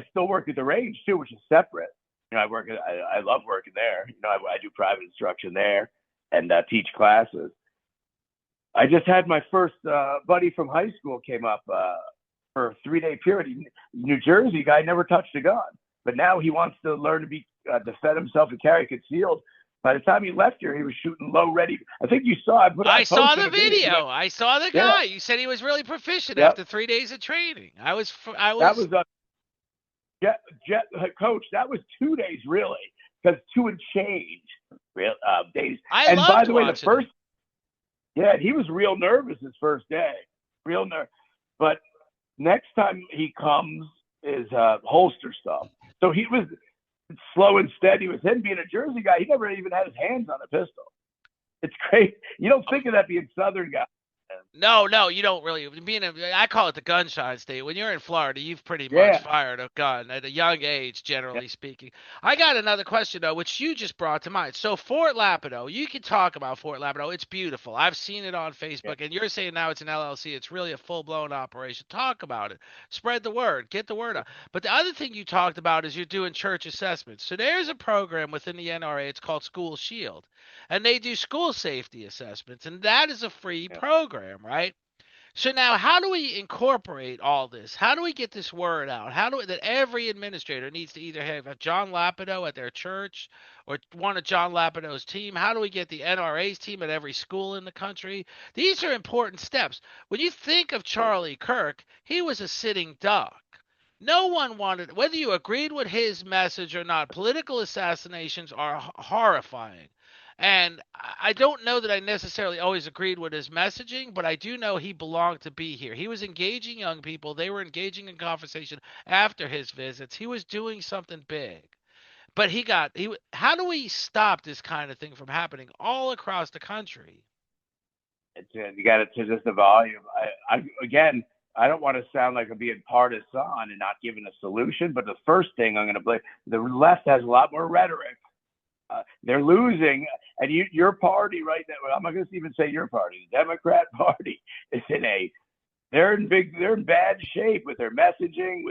still work at the range too, which is separate. I love working there. I do private instruction there and teach classes. I just had my first buddy from high school came up for a 3-day period. New Jersey guy, never touched a gun, but now he wants to learn to defend himself and carry concealed. By the time he left here, he was shooting low ready. I think you saw. I saw the video. I saw the guy. You said he was really proficient after 3 days of training. That was Coach. That was 2 days really, because 2 and change days. And by the way, the first. He was real nervous his first day, real nervous. But next time he comes is holster stuff. So he was slow and steady with him being a Jersey guy. He never even had his hands on a pistol. It's crazy. You don't think of that being Southern guy. No, you don't really. I call it the gunshine state. When you're in Florida, you've pretty much fired a gun at a young age, generally speaking. I got another question, though, which you just brought to mind. So Fort Lapidow, you can talk about Fort Lapidow. It's beautiful. I've seen it on Facebook, and you're saying now it's an LLC. It's really a full-blown operation. Talk about it. Spread the word. Get the word out. But the other thing you talked about is you're doing church assessments. So there's a program within the NRA. It's called School Shield, and they do school safety assessments, and that is a free program, right? So now, how do we incorporate all this? How do we get this word out? That every administrator needs to either have a John Lapidow at their church or one of John Lapidow's team? How do we get the NRA's team at every school in the country? These are important steps. When you think of Charlie Kirk, he was a sitting duck. No one wanted, whether you agreed with his message or not, political assassinations are horrifying. And I don't know that I necessarily always agreed with his messaging, but I do know he belonged to be here. He was engaging young people. They were engaging in conversation after his visits. He was doing something big. But how do we stop this kind of thing from happening all across the country? You got to just the volume. I don't want to sound like I'm being partisan and not giving a solution, but the first thing I'm going to blame, the left has a lot more rhetoric. They're losing, and your party right now. I'm not going to even say your party. The Democrat Party is they're in bad shape with their messaging.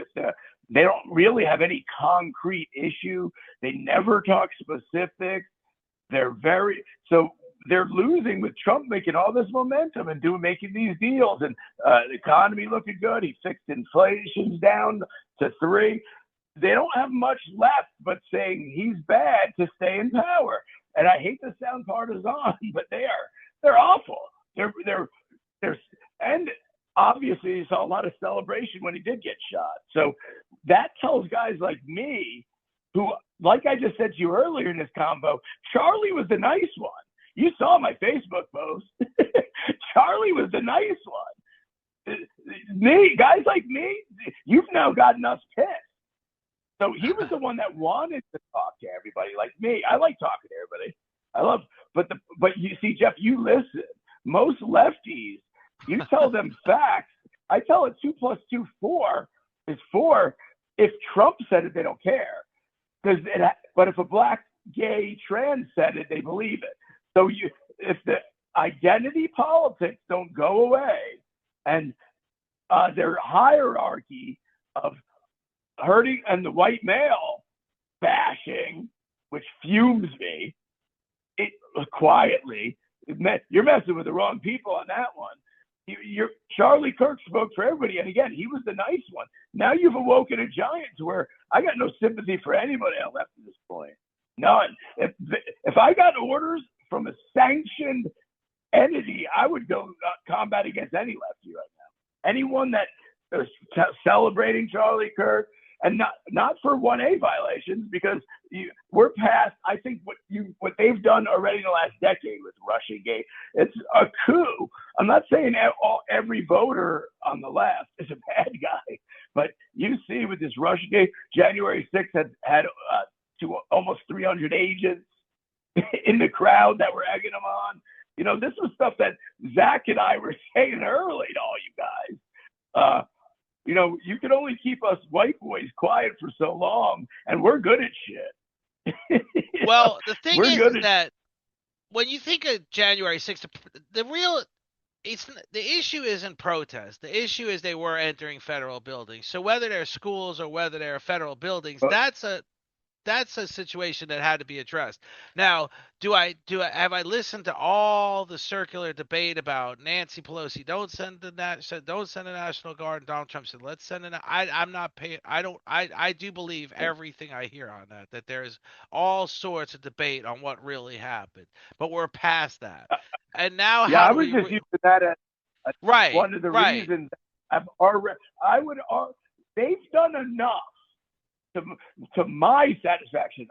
They don't really have any concrete issue. They never talk specifics. They're losing with Trump making all this momentum and making these deals, and the economy looking good. He fixed inflation down to 3. They don't have much left but saying he's bad to stay in power. And I hate to sound partisan, but they're awful. And obviously you saw a lot of celebration when he did get shot. So that tells guys like me, who, like I just said to you earlier in this combo, Charlie was the nice one. You saw my Facebook post. Charlie was the nice one. Guys like me, you've now gotten us pissed. So he was the one that wanted to talk to everybody, like me. I like talking to everybody. I love, but you see, Jeff, you listen. Most lefties, you tell them facts. I tell it 2 + 2 4 is 4. If Trump said it, they don't care. But if a black, gay, trans said it, they believe it. So if the identity politics don't go away, and their hierarchy of hurting and the white male bashing, which fumes me, quietly, you're messing with the wrong people on that one. Charlie Kirk spoke for everybody, and again, he was the nice one. Now you've awoken a giant to where I got no sympathy for anybody on left at this point. None. If I got orders from a sanctioned entity, I would go combat against any lefty right now. Anyone that is celebrating Charlie Kirk, and not for 1A violations, because we're past. I think what they've done already in the last decade with Russiagate, it's a coup. I'm not saying every voter on the left is a bad guy, but you see with this Russiagate, January 6th had almost 300 agents in the crowd that were egging them on. This was stuff that Zach and I were saying early to all you guys. You can only keep us white boys quiet for so long, and we're good at shit. Well, the thing is that when you think of January 6th, the issue isn't protest. The issue is they were entering federal buildings. So whether they're schools or whether they're federal buildings, that's a situation that had to be addressed. Now, have I listened to all the circular debate about Nancy Pelosi? Don't send the National Guard. And Donald Trump said, let's send it. I'm not paying. I do believe everything I hear on that there's all sorts of debate on what really happened, but we're past that. And now, I was just using that as one of the reasons. They've done enough. To my satisfaction,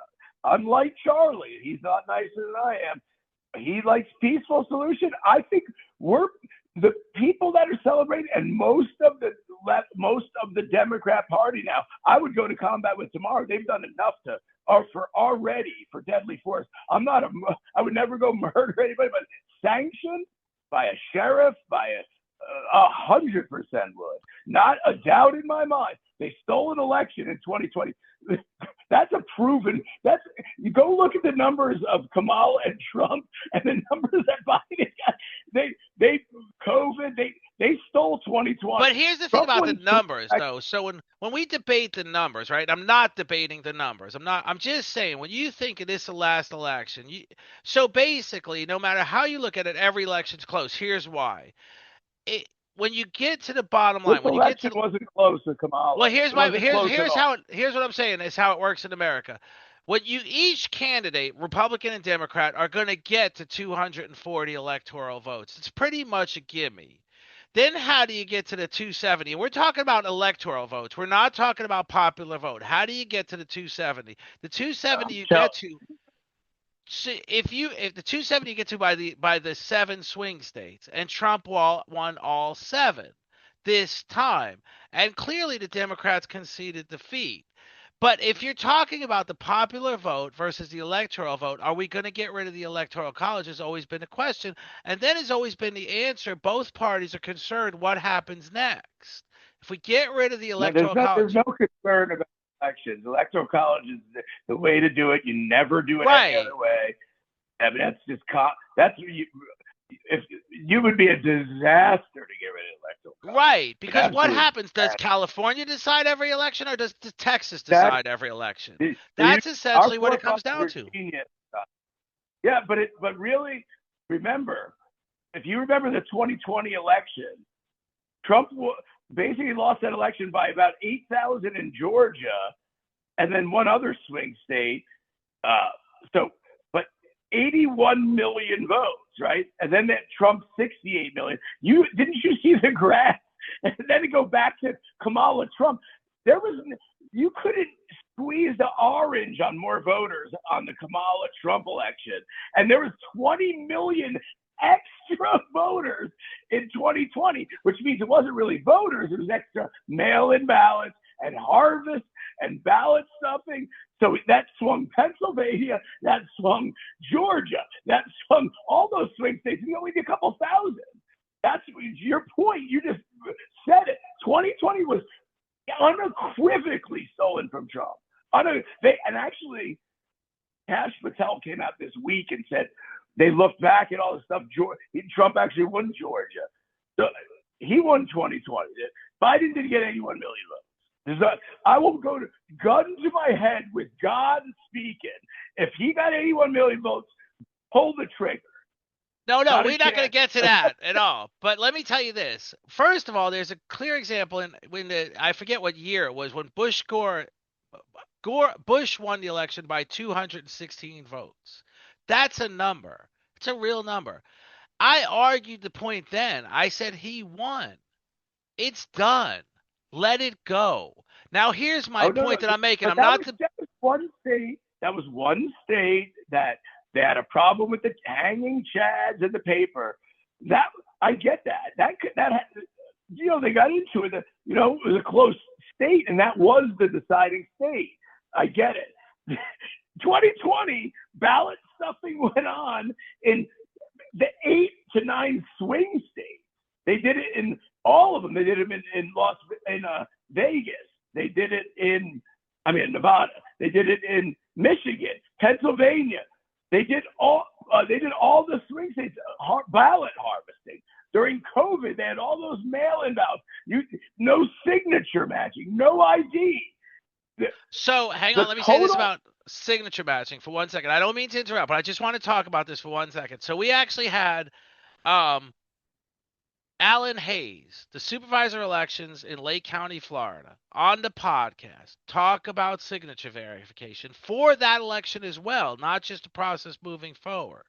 unlike Charlie, he's not nicer than I am. He likes peaceful solution. I think we're the people that are celebrating, and most of the Democrat Party now. I would go to combat with tomorrow. They've done enough for deadly force. I would never go murder anybody, but sanctioned by a sheriff, by 100% would. Not a doubt in my mind. They stole an election in 2020. That's a proven. You go look at the numbers of Kamala and Trump and the numbers that Biden got. They stole 2020. But here's the thing about the numbers, though. So when we debate the numbers, right? I'm not debating the numbers. I'm just saying when you think of this the last election. So basically, no matter how you look at it, every election's close. Here's why. When you get to the bottom line, when you get to wasn't close to Kamala. Well, here's what I'm saying is how it works in America. Each candidate, Republican and Democrat, are going to get to 240 electoral votes. It's pretty much a gimme. Then how do you get to the 270? We're talking about electoral votes. We're not talking about popular vote. How do you get to the 270? The 270 get to. So if the 270 you get to by the 7 swing states, and Trump won all 7 this time, and clearly the Democrats conceded defeat. But if you're talking about the popular vote versus the electoral vote, are we going to get rid of the electoral college has always been the question, and then has always been the answer. Both parties are concerned what happens next. If we get rid of the electoral college, there's no concern about elections. Electoral college is the way to do it. You never do it any other way. I mean, that's just you would be a disaster to get rid of electoral college. Right, because what happens? Does California decide every election, or does Texas decide every election? That's essentially what it comes down to. Yeah, but really, if you remember the 2020 election, Trump basically lost that election by about 8,000 in Georgia, and then one other swing state. But 81 million votes, right? And then that Trump 68 million. Didn't you see the graph? And then to go back to Kamala Trump, you couldn't squeeze the orange on more voters on the Kamala Trump election, and there was 20 million extra voters in 2020, which means it wasn't really voters, it was extra mail-in ballots and harvest and ballot stuffing. So that swung Pennsylvania, that swung Georgia, that swung all those swing states. We only did a couple thousand. That's your point. You just said it. 2020 was unequivocally stolen from Trump. And actually, Cash Patel came out this week and said they looked back at all the stuff. Trump actually won Georgia. So he won 2020. Biden didn't get 81 million votes. I will go to gun to my head with God speaking. If he got 81 million votes, pull the trigger. No, we're not going to get to that at all. But let me tell you this. First of all, there's a clear example I forget what year it was, when Bush won the election by 216 votes. That's a number. It's a real number. I argued the point then. I said he won. It's done. Let it go. Now here's my point that I'm making. That was one state. That was one state that they had a problem with the hanging chads in the paper. That I get that. They got into it. It was a close state, and that was the deciding state. I get it. 2020 ballot stuffing went on in the 8 to 9 swing states. They did it in all of them. They did it in Vegas. They did it in Nevada. They did it in Michigan, Pennsylvania. They did all the swing states ballot harvesting. During COVID, they had all those mail-in ballots. No signature matching, no ID. So hang on, let me say this about signature matching for 1 second. I don't mean to interrupt, but I just want to talk about this for 1 second. So we actually had Alan Hayes, the supervisor of elections in Lake County, Florida, on the podcast, talk about signature verification for that election as well, not just the process moving forward.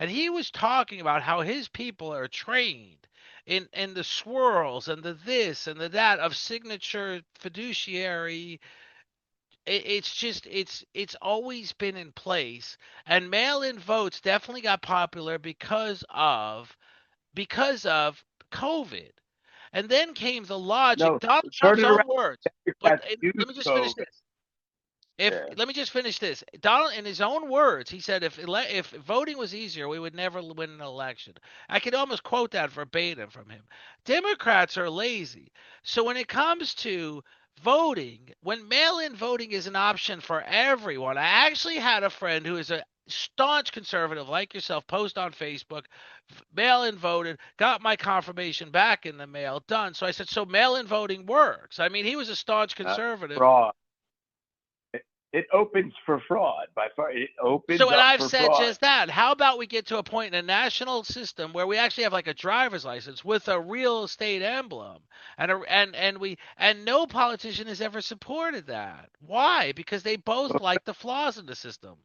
And he was talking about how his people are trained in the swirls and the this and the that of signature fiduciary. It's always been in place, and mail-in votes definitely got popular because of COVID. And then came the logic. Donald Trump's own words. Let me just finish this. Let me just finish this. Donald, in his own words, he said, if voting was easier, we would never win an election. I could almost quote that verbatim from him. Democrats are lazy. So when it comes to voting, when mail-in voting is an option for everyone, I actually had a friend who is a staunch conservative like yourself post on Facebook, mail-in voted, got my confirmation back in the mail, done. So I said, so mail-in voting works. I mean, he was a staunch conservative. Fraud. It opens for fraud by far. It opens. So, and I've said fraud. Just that. How about we get to a point in a national system where we actually have like a driver's license with a real estate emblem, and no politician has ever supported that. Why? Because they both like the flaws in the system.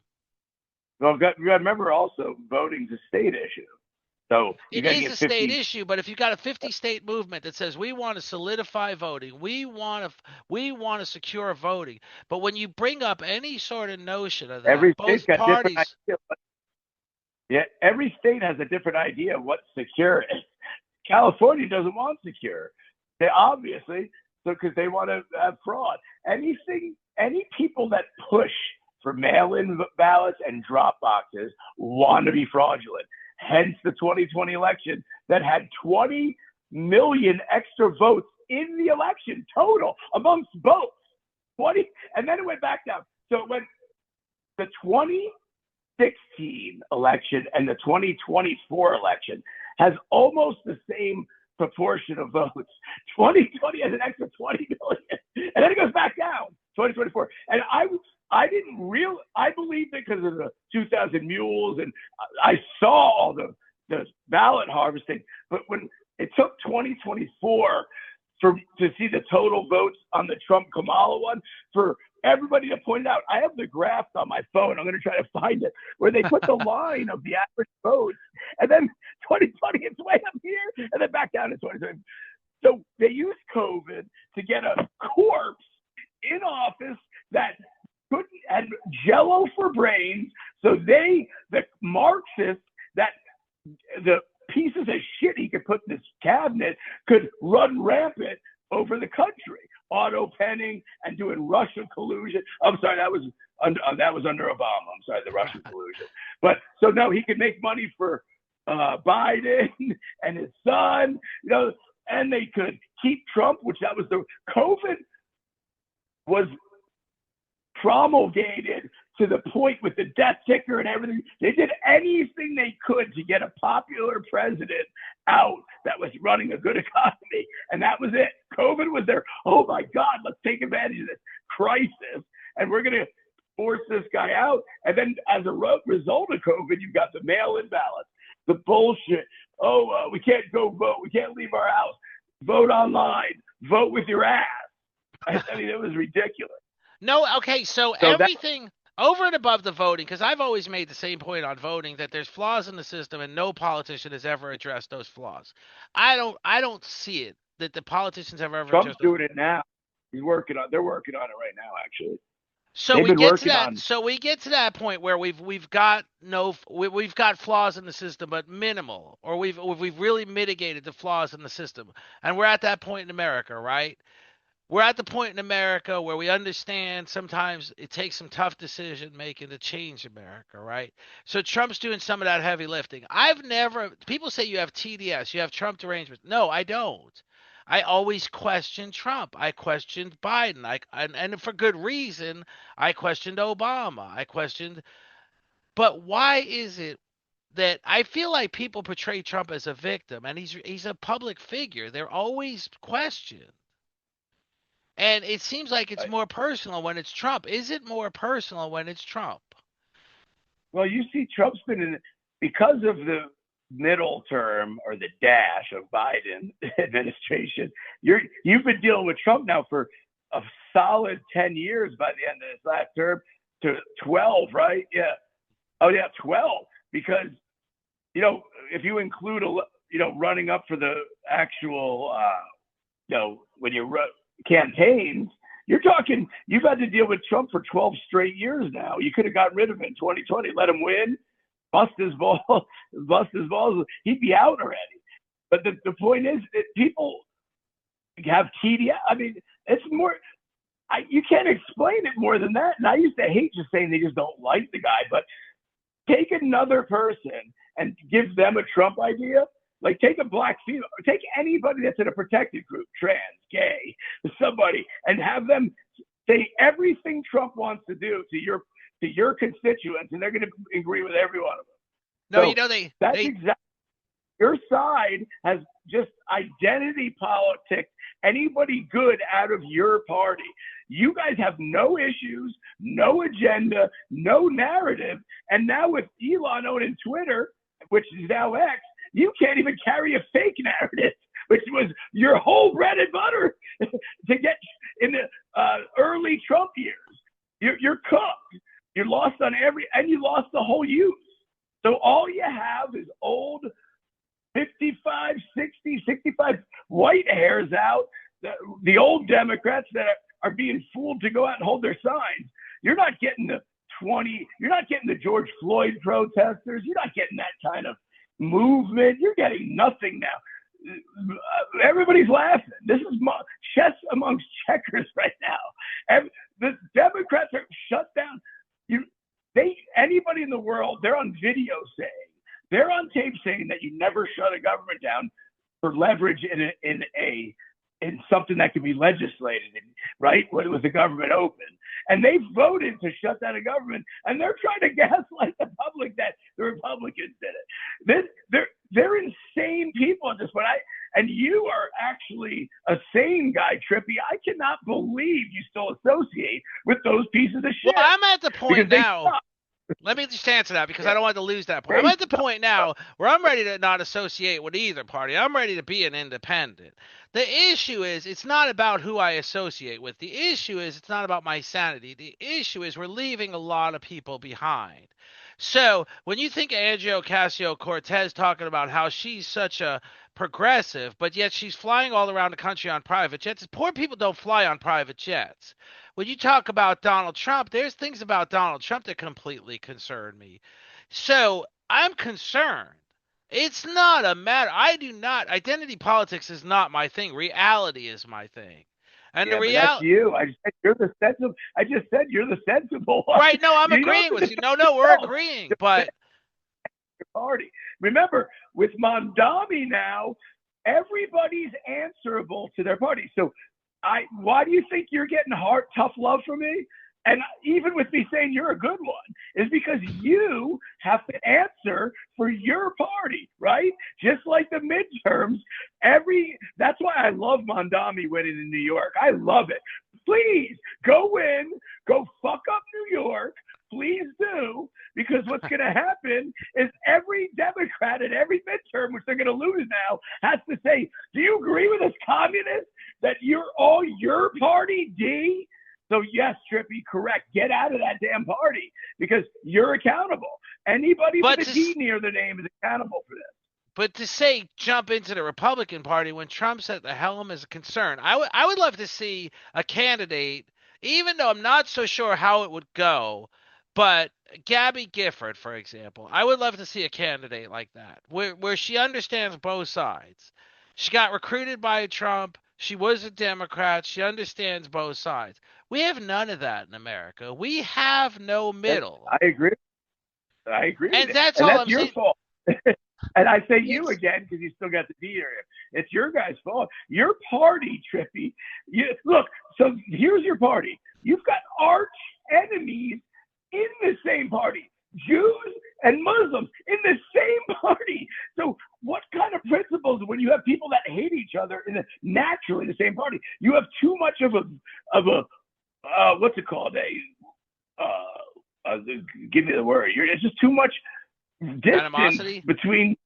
Well, you got to remember also, voting's a state issue. So it is a state issue, but if you've got a 50-state movement that says we want to solidify voting, we want to secure voting, but when you bring up any sort of notion of that, every both got parties, every state has a different idea of what secure is. California doesn't want secure. They obviously, because they want to have fraud. Any people that push for mail-in ballots and drop boxes want to be fraudulent. Hence the 2020 election that had 20 million extra votes in the election total amongst both. 20, and then it went back down. So it went the 2016 election and the 2024 election has almost the same proportion of votes. 2020 has an extra 20 million, and then it goes back down. 2024, and I believed it because of the 2,000 mules, and I saw all the ballot harvesting. But when it took 2024 to see the total votes on the Trump-Kamala one, for everybody to point out, I have the graph on my phone. I'm going to try to find it, where they put the line of the average votes, and then 2020 it's way up here, and then back down to 2020. So they used COVID to get a corpse in office that had jello for brains, so the Marxists, that the pieces of shit he could put in his cabinet, could run rampant over the country. auto penning and doing Russian collusion. I'm sorry, that was under Obama. I'm sorry, the Russian collusion. But so no, he could make money for Biden and his son, and they could keep Trump, which that was the COVID was promulgated to the point with the death ticker and everything. They did anything they could to get a popular president out that was running a good economy. And that was it. COVID was there. Oh my God, let's take advantage of this crisis. And we're going to force this guy out. And then as a result of COVID, you've got the mail-in ballots, the bullshit. Oh, we can't go vote. We can't leave our house. Vote online. Vote with your ass. I mean, it was ridiculous. No, okay, so everything over and above the voting, because I've always made the same point on voting, that there's flaws in the system and no politician has ever addressed those flaws. I don't see it that the politicians have ever Trump's doing it now. They're working on it right now, actually. So we get to that. So we get to that point where we've got flaws in the system, but minimal, or we've really mitigated the flaws in the system, and we're at that point in America, right? We're at the point in America where we understand sometimes it takes some tough decision making to change America, right? So Trump's doing some of that heavy lifting. People say you have TDS, you have Trump derangement. No, I don't. I always question Trump. I questioned Biden. And for good reason. I questioned Obama. But why is it that I feel like people portray Trump as a victim, and he's a public figure? They're always questioned. And it seems like it's more personal when it's Trump. Is it more personal when it's Trump? Well, you see, Trump's been because of the middle term or the dash of Biden administration. You've been dealing with Trump now for a solid 10 years by the end of this last term to 12, right? Yeah. Oh, yeah, 12. Because, if you include, running up for the actual, when you run campaigns, you're talking, you've had to deal with Trump for 12 straight years now. You could have gotten rid of him in 2020, let him win, bust his balls, he'd be out already. But the point is that people have TDI. I mean, it's more, you can't explain it more than that. And I used to hate just saying they just don't like the guy, but take another person and give them a Trump idea. Like, take a black female, or take anybody that's in a protected group, trans, gay, somebody, and have them say everything Trump wants to do to your constituents, and they're going to agree with every one of them. No, so that's exactly, your side has just identity politics anybody good out of your party. You guys have no issues, no agenda, no narrative, and now with Elon owning Twitter, which is now X, you can't even carry a fake narrative, which was your whole bread and butter to get in the early Trump years. You're cooked. You lost on and you lost the whole youth. So all you have is old 55, 60, 65 white hairs out, the old Democrats that are being fooled to go out and hold their signs. You're not getting you're not getting the George Floyd protesters. You're not getting that kind of movement. You're getting nothing now. Everybody's laughing. This is chess amongst checkers right now. The Democrats are shut down. Anybody in the world, they're on video saying, they're on tape saying that you never shut a government down for leverage in something that can be legislated, right? When it was the government open. And they voted to shut down a government, and they're trying to gaslight the public that the Republicans did it. They're insane people at this point. And you are actually a sane guy, Trippy. I cannot believe you still associate with those pieces of shit. Well, I'm at the point now. Let me just answer that because I don't want to lose that point. I'm at the point now where I'm ready to not associate with either party. I'm ready to be an independent. The issue is it's not about who I associate with. The issue is it's not about my sanity. The issue is we're leaving a lot of people behind. So when you think of Angela Ocasio-Cortez talking about how she's such a progressive, but yet she's flying all around the country on private jets, poor people don't fly on private jets. When you talk about Donald Trump, there's things about Donald Trump that completely concern me. So I'm concerned. It's not a matter. Identity politics is not my thing. Reality is my thing. And the Yeah, but that's reality, you. I just said you're the sensible. I just said you're the sensible one. right? No, I'm You don't agreeing have to with you. defend No, we're yourself. agreeing. Defend But your party. Remember, with Mondami now, everybody's answerable to their party. So, why do you think you're getting tough love from me? And even with me saying you're a good one, is because you have to answer for your party, right? Just like the midterms, that's why I love Mondami winning in New York. I love it. Please go win, go fuck up New York. Please do, because what's going to happen is every Democrat at every midterm, which they're going to lose now, has to say, do you agree with this communist that you're all your party, D? So yes, Trippy, correct. Get out of that damn party because you're accountable. Anybody with a D near the name is accountable for this. But to say jump into the Republican Party when Trump's at the helm is a concern. I would love to see a candidate, even though I'm not so sure how it would go, but Gabby Gifford, for example, I would love to see a candidate like that, where she understands both sides. She got recruited by Trump. She was a Democrat. She understands both sides. We have none of that in America. We have no middle. I agree. I agree. And with that's it. And all that's I'm your saying. fault. And I say you again because you still got the D area. It's your guys' fault. Your party, Trippy. Look, so here's your party. You've got arch enemies in the same party. Jews and Muslims in the same party. So what kind of principles when you have people that hate each other in naturally the same party? You have too much of a what's it called? Give me the word. It's just too much distance Animosity? between.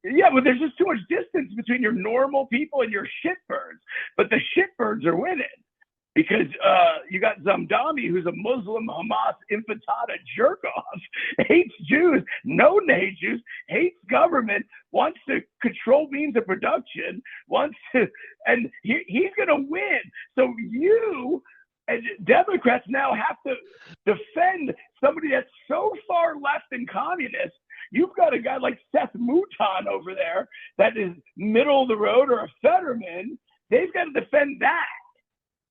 Yeah, but there's just too much distance between your normal people and your shitbirds. But the shitbirds are winning because you got Zamdami, who's a Muslim Hamas intifada jerk off, hates Jews, known to hate Jews, hates government, wants to control means of production, and he's going to win. So you and Democrats now have to defend somebody that's so far left and communist. You've got a guy like Seth Mouton over there that is middle of the road, or a Fetterman. They've got to defend that.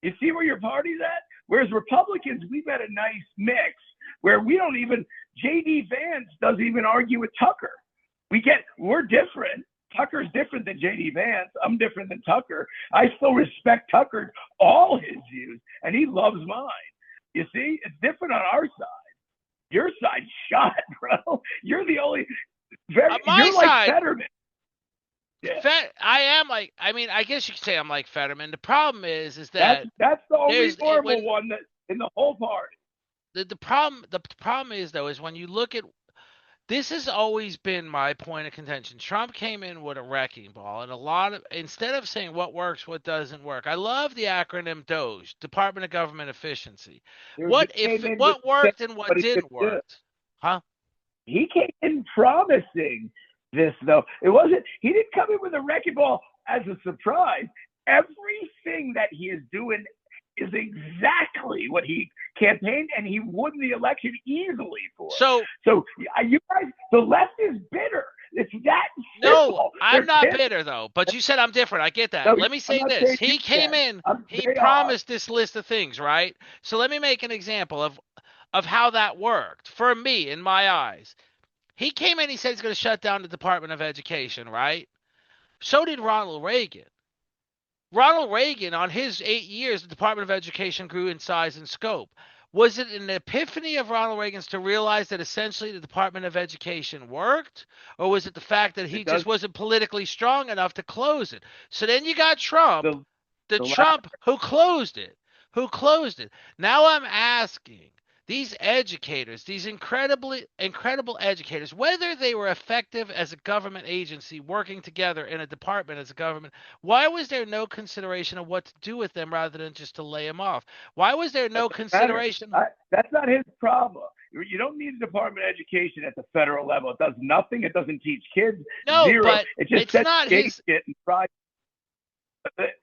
You see where your party's at? Whereas Republicans, we've got a nice mix where we don't even, J.D. Vance doesn't even argue with Tucker. We're different. Tucker's different than J.D. Vance. I'm different than Tucker. I still respect Tucker, all his views, and he loves mine. You see, it's different on our side. Your side's shot, bro. You're the only. My you're side, like Fetterman. Yeah. I am like. I mean, I guess you could say I'm like Fetterman. The problem is that that's the only normal one that in the whole party. The problem is though is when you look at. This has always been my point of contention. Trump came in with a wrecking ball, and instead of saying what works, what doesn't work. I love the acronym DOGE, Department of Government Efficiency. What worked and what didn't work? Huh? He came in promising this though. He didn't come in with a wrecking ball as a surprise. Everything that he is doing is exactly what he campaigned, and he won the election easily for. So you guys, the left is bitter. It's that simple. No, I'm not bitter though. But you said I'm different. I get that. No, let me say this. He came in. He promised this list of things, right? So let me make an example of how that worked for me in my eyes. He came in. He said he's going to shut down the Department of Education, right? So did Ronald Reagan. Ronald Reagan, on his 8 years, the Department of Education grew in size and scope. Was it an epiphany of Ronald Reagan's to realize that essentially the Department of Education worked? Or was it the fact that he just wasn't politically strong enough to close it? So then you got Trump, the Trump who closed it. Now I'm asking these educators, these incredible educators, whether they were effective as a government agency working together in a department as a government, why was there no consideration of what to do with them rather than just to lay them off? Why was there no consideration? That's not his problem. You don't need a Department of Education at the federal level. It does nothing. It doesn't teach kids. No, zero. But it just it's not his.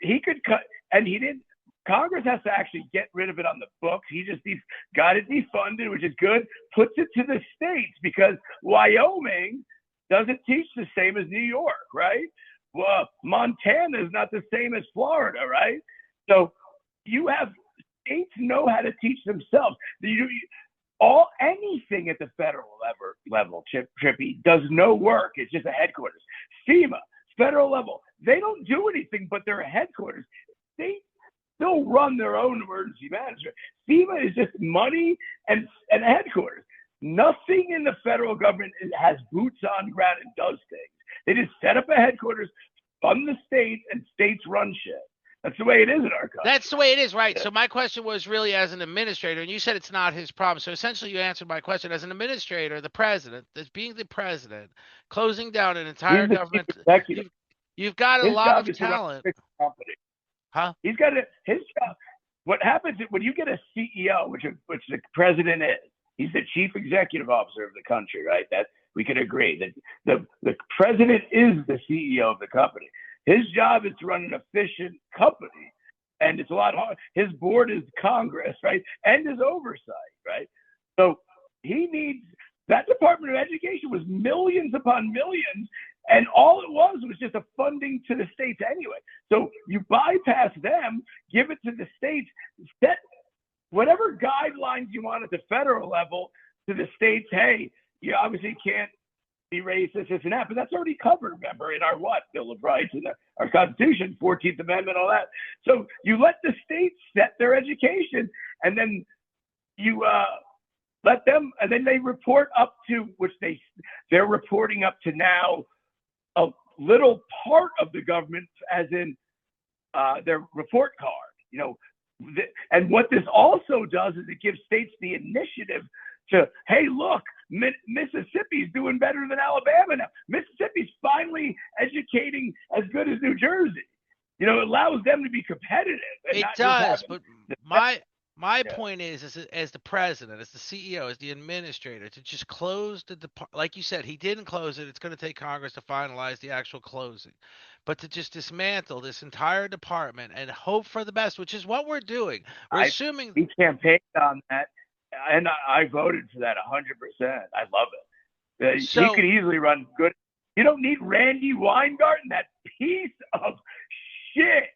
He could cut, and he didn't. Congress has to actually get rid of it on the books. He just got it defunded, which is good, puts it to the states because Wyoming doesn't teach the same as New York, right? Well, Montana is not the same as Florida, right? So you have states know how to teach themselves. Anything at the federal level, Trippy, does no work. It's just a headquarters. FEMA, federal level, they don't do anything but their headquarters. States still run their own emergency management. FEMA is just money and headquarters. Nothing in the federal government has boots on ground and does things. They just set up a headquarters, fund the states, and states run shit. That's the way it is in our country. That's the way it is, right? Yeah. So my question was really as an administrator, and you said it's not his problem. So essentially you answered my question. As an administrator, the president, being the president, closing down an entire government, you've got a lot of talent. Huh? He's got his job. What happens when you get a CEO, which the president is, he's the chief executive officer of the country, right? That we can agree that the president is the CEO of the company. His job is to run an efficient company, and it's a lot hard. His board is Congress, right, and his oversight, right? So he needs that Department of Education was millions upon millions, and all it was just a funding to the states anyway. So you bypass them, give it to the states, set whatever guidelines you want at the federal level to the states. Hey, you obviously can't be racist, this and that, but that's already covered, remember, in our Bill of Rights and our Constitution, 14th Amendment, all that. So you let the states set their education, and then you let them, and then they report up to, which they're reporting up to now a little part of the government, as in their report card, and what this also does is it gives states the initiative to, hey, look, Mississippi's doing better than Alabama now. Mississippi's finally educating as good as New Jersey. It allows them to be competitive. It does, but my point is as the president, as the CEO, as the administrator, to just close the department. Like you said, he didn't close it. It's going to take Congress to finalize the actual closing. But to just dismantle this entire department and hope for the best, which is what we're doing. We're assuming he campaigned on that. And I voted for that 100%. I love it. He could easily run good. You don't need Randy Weingarten, that piece of shit.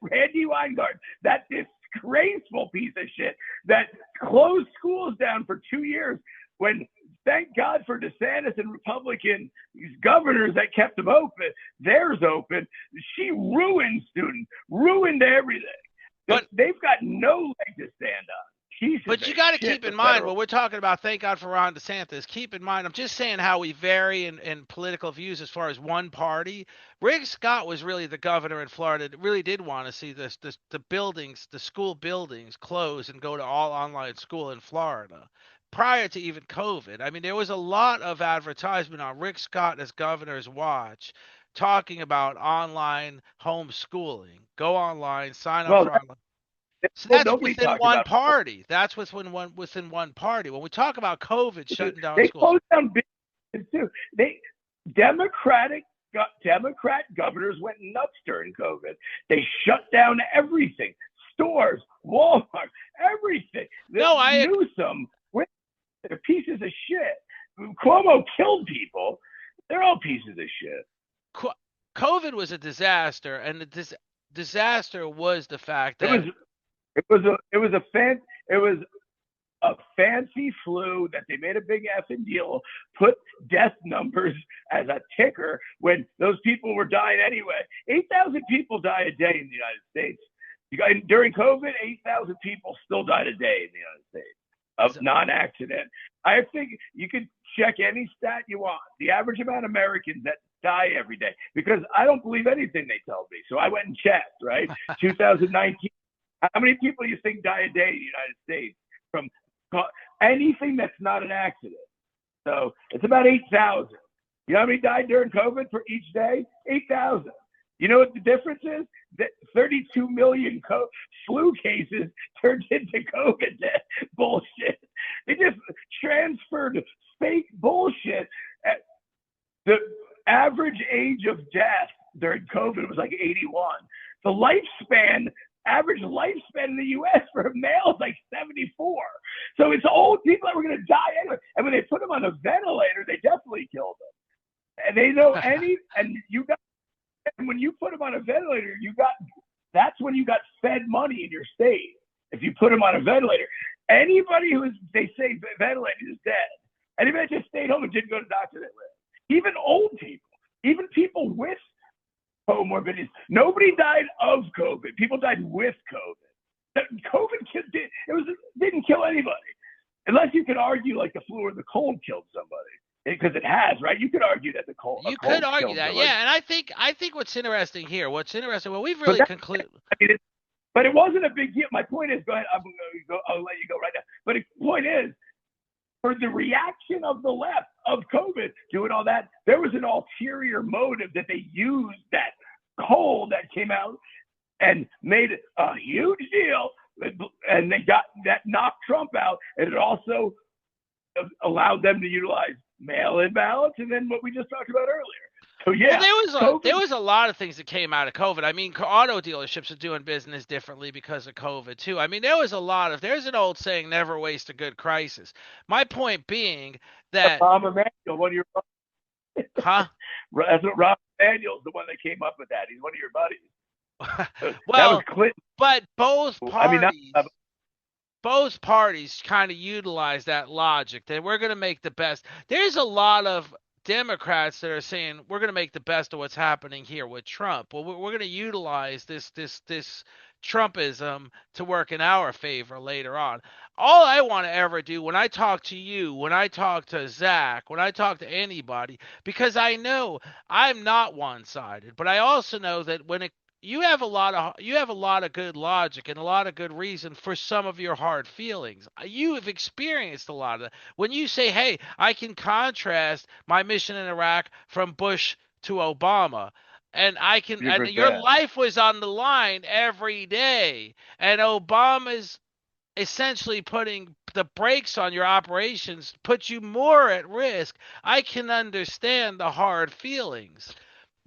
Randy Weingarten, that disgraceful piece of shit that closed schools down for 2 years when, thank God for DeSantis and Republican governors that kept them open, theirs open. She ruined students, ruined everything. But they've got no leg to stand on. But you got to keep in mind when we're talking about, thank God for Ron DeSantis, keep in mind, I'm just saying how we vary in political views as far as one party. Rick Scott was really the governor in Florida that really did want to see the buildings, the school buildings close and go to all online school in Florida prior to even COVID. I mean, there was a lot of advertisement on Rick Scott as governor's watch talking about online homeschooling. Go online, sign up for online. So that's within one party. That's within one party. When we talk about COVID shutting down schools, they closed down businesses too. Democrat governors went nuts during COVID. They shut down everything, stores, Walmart, everything. Newsom, they're pieces of shit. Cuomo killed people. They're all pieces of shit. COVID was a disaster, and the disaster was the fact that it was a fancy flu that they made a big effing deal, put death numbers as a ticker when those people were dying anyway. 8,000 people die a day in the United States. During COVID, 8,000 people still died a day in the United States of non-accident. I think you can check any stat you want. The average amount of Americans that die every day, because I don't believe anything they tell me. So I went and checked, right? 2019. How many people do you think die a day in the United States from anything that's not an accident? So it's about 8,000. You know how many died during COVID for each day? 8,000. You know what the difference is? That 32 million flu cases turned into COVID bullshit. They just transferred fake bullshit. The average age of death during COVID was like 81. The average lifespan in the U.S. for a male is like 74. So it's old people that were going to die anyway. And when they put them on a ventilator, they definitely killed them. And they know and when you put them on a ventilator, that's when money in your state if you put them on a ventilator. Anybody they say ventilated is dead. Anybody that just stayed home and didn't go to the doctor, they lived. Even old people, even people with comorbidities. Nobody died of COVID. People died with COVID. COVID didn't kill anybody. Unless you could argue like the flu or the cold killed somebody. Because it has, right? You could argue that the cold. You could argue that, somebody. yeah. And I think what's interesting here, well, we've really concluded. But it wasn't a big deal. My point is, go ahead. I'll let you go right now. But the point is, for the reaction of the left of COVID doing all that, there was an ulterior motive that they used that cold that came out and made it a huge deal. And they got that knocked Trump out. And it also allowed them to utilize mail-in ballots, and then what we just talked about earlier. So yeah, well, there was a lot of things that came out of COVID. I mean, auto dealerships are doing business differently because of COVID too. I mean, there's an old saying, never waste a good crisis. My point being that Rahm Emanuel, one of your buddies. Huh? That's what Rahm Emanuel's the one that came up with that. He's one of your buddies. Well, that was Clinton. But both parties. I mean, both parties kind of utilize that logic that we're going to make the best. There's a lot of Democrats that are saying we're going to make the best of what's happening here with Trump. Well, we're going to utilize this Trumpism to work in our favor later on. All I want to ever do when I talk to you, when I talk to Zach, when I talk to anybody, because I know I'm not one-sided, but I also know that you have a lot of good logic and a lot of good reason for some of your hard feelings. You have experienced a lot of that. When you say, hey, I can contrast my mission in Iraq from Bush to Obama, and your life was on the line every day, and Obama's essentially putting the brakes on your operations, puts you more at risk. I can understand the hard feelings.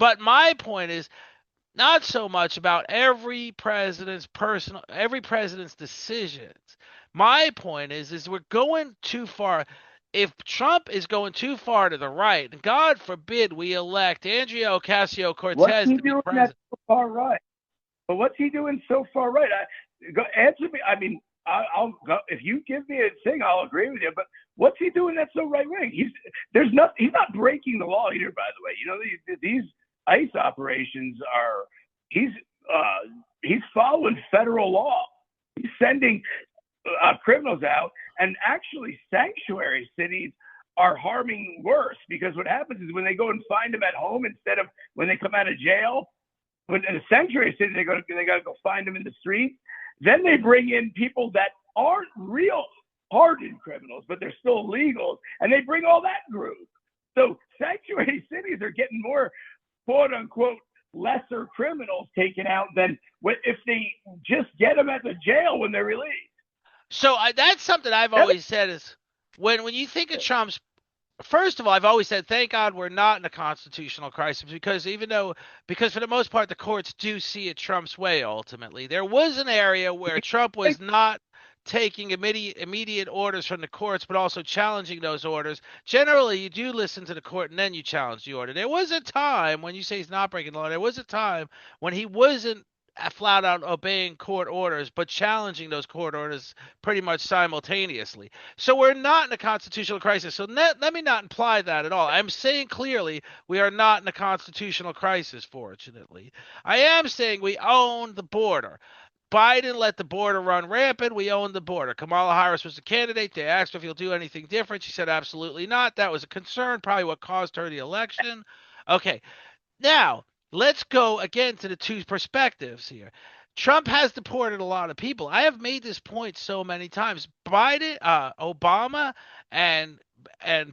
But my point is, not so much about every president's decisions. My point is we're going too far. If Trump is going too far to the right, and God forbid we elect Andrea Ocasio-Cortez to be president. So far right? But what's he doing so far right? Answer me. I mean, I'll go if you give me a thing. I'll agree with you. But what's he doing that's so right wing? He's not breaking the law either. By the way, you know these ICE operations he's following federal law. He's sending criminals out, and actually sanctuary cities are harming worse, because what happens is when they go and find them at home instead of when they come out of jail, when in a sanctuary city they got to go find them in the streets. Then they bring in people that aren't real hardened criminals, but they're still legals, and they bring all that group. So sanctuary cities are getting more quote unquote lesser criminals taken out than if they just get them at the jail when they're released. So that's something I've always said is when you think of Trump's, first of all, I've always said, thank God we're not in a constitutional crisis, because for the most part, the courts do see it Trump's way ultimately. There was an area where Trump was not taking immediate orders from the courts, but also challenging those orders. Generally, you do listen to the court and then you challenge the order. There was a time when you say he's not breaking the law. There was a time when he wasn't flat out obeying court orders, but challenging those court orders pretty much simultaneously. So we're not in a constitutional crisis. So let me not imply that at all. I'm saying clearly we are not in a constitutional crisis, fortunately. I am saying we own the border. Biden let the border run rampant. We own the border. Kamala Harris was the candidate. They asked her if he'll do anything different. She said absolutely not. That was a concern, probably what caused her the election. Okay, now let's go again to the two perspectives here. Trump has deported a lot of people. I have made this point so many times. Obama and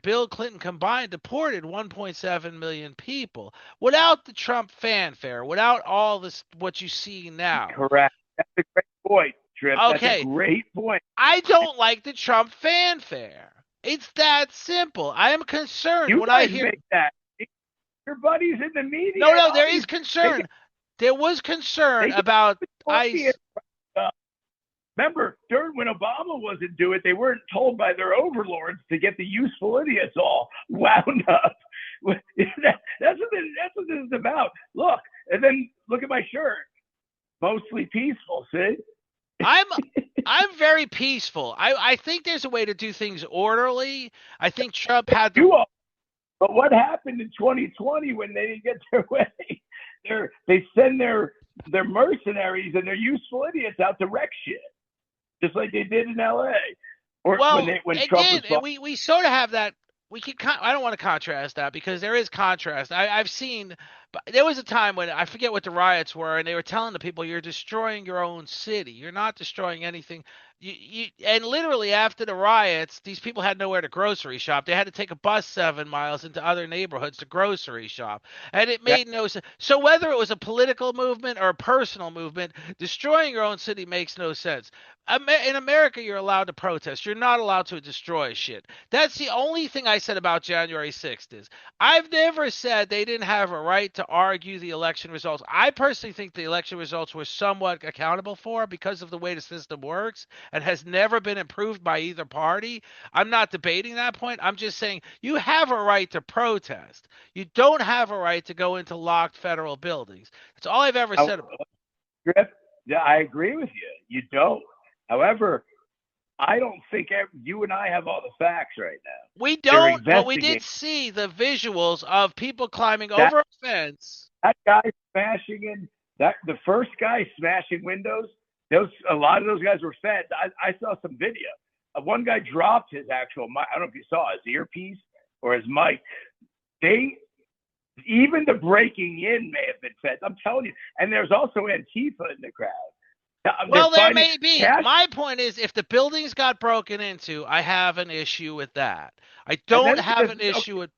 Bill Clinton combined deported 1.7 million people without the Trump fanfare, without all this what you see now. Correct. That's a great point, Trip. Okay. That's a great point. I don't like the Trump fanfare. It's that simple. I am concerned when I hear that. Your buddies in the media. No, there is concern. There was concern about ICE. Remember, when Obama wasn't doing it, they weren't told by their overlords to get the useful idiots all wound up. That's what this is about. Look, and then look at my shirt. mostly peaceful. See, I'm I'm very peaceful. I think there's a way to do things orderly. I think Trump had the you are. But what happened in 2020 when they didn't get their way? They send their mercenaries and their useful idiots out to wreck shit, just like they did in L.A. Or well, when it Trump did, was. and we sort of have that. We can. I don't want to contrast that because there is contrast. I've seen. But there was a time when I forget what the riots were, and they were telling the people, "You're destroying your own city. You're not destroying anything." And literally after the riots, these people had nowhere to grocery shop. They had to take a bus 7 miles into other neighborhoods to grocery shop, and it That, made no sense. So whether it was a political movement or a personal movement, destroying your own city makes no sense. In America, you're allowed to protest. You're not allowed to destroy shit. That's the only thing I said about January 6th is I've never said they didn't have a right to argue the election results. I personally think the election results were somewhat accountable for because of the way the system works and has never been improved by either party. I'm not debating that point. I'm just saying you have a right to protest. You don't have a right to go into locked federal buildings. That's all I've ever said about it. Griff, yeah, I agree with you. You don't. However, I don't think you and I have all the facts right now. We They're don't, but we investigating did see the visuals of people climbing that. over a fence. That guy smashing in the first guy smashing windows. A lot of those guys were feds. I saw some video. One guy dropped his actual mic. I don't know if you saw his earpiece or his mic. Even the breaking in may have been feds. I'm telling you. And there's also Antifa in the crowd. Well, there may be. My point is, if the buildings got broken into, I have an issue with that. I don't have an issue with.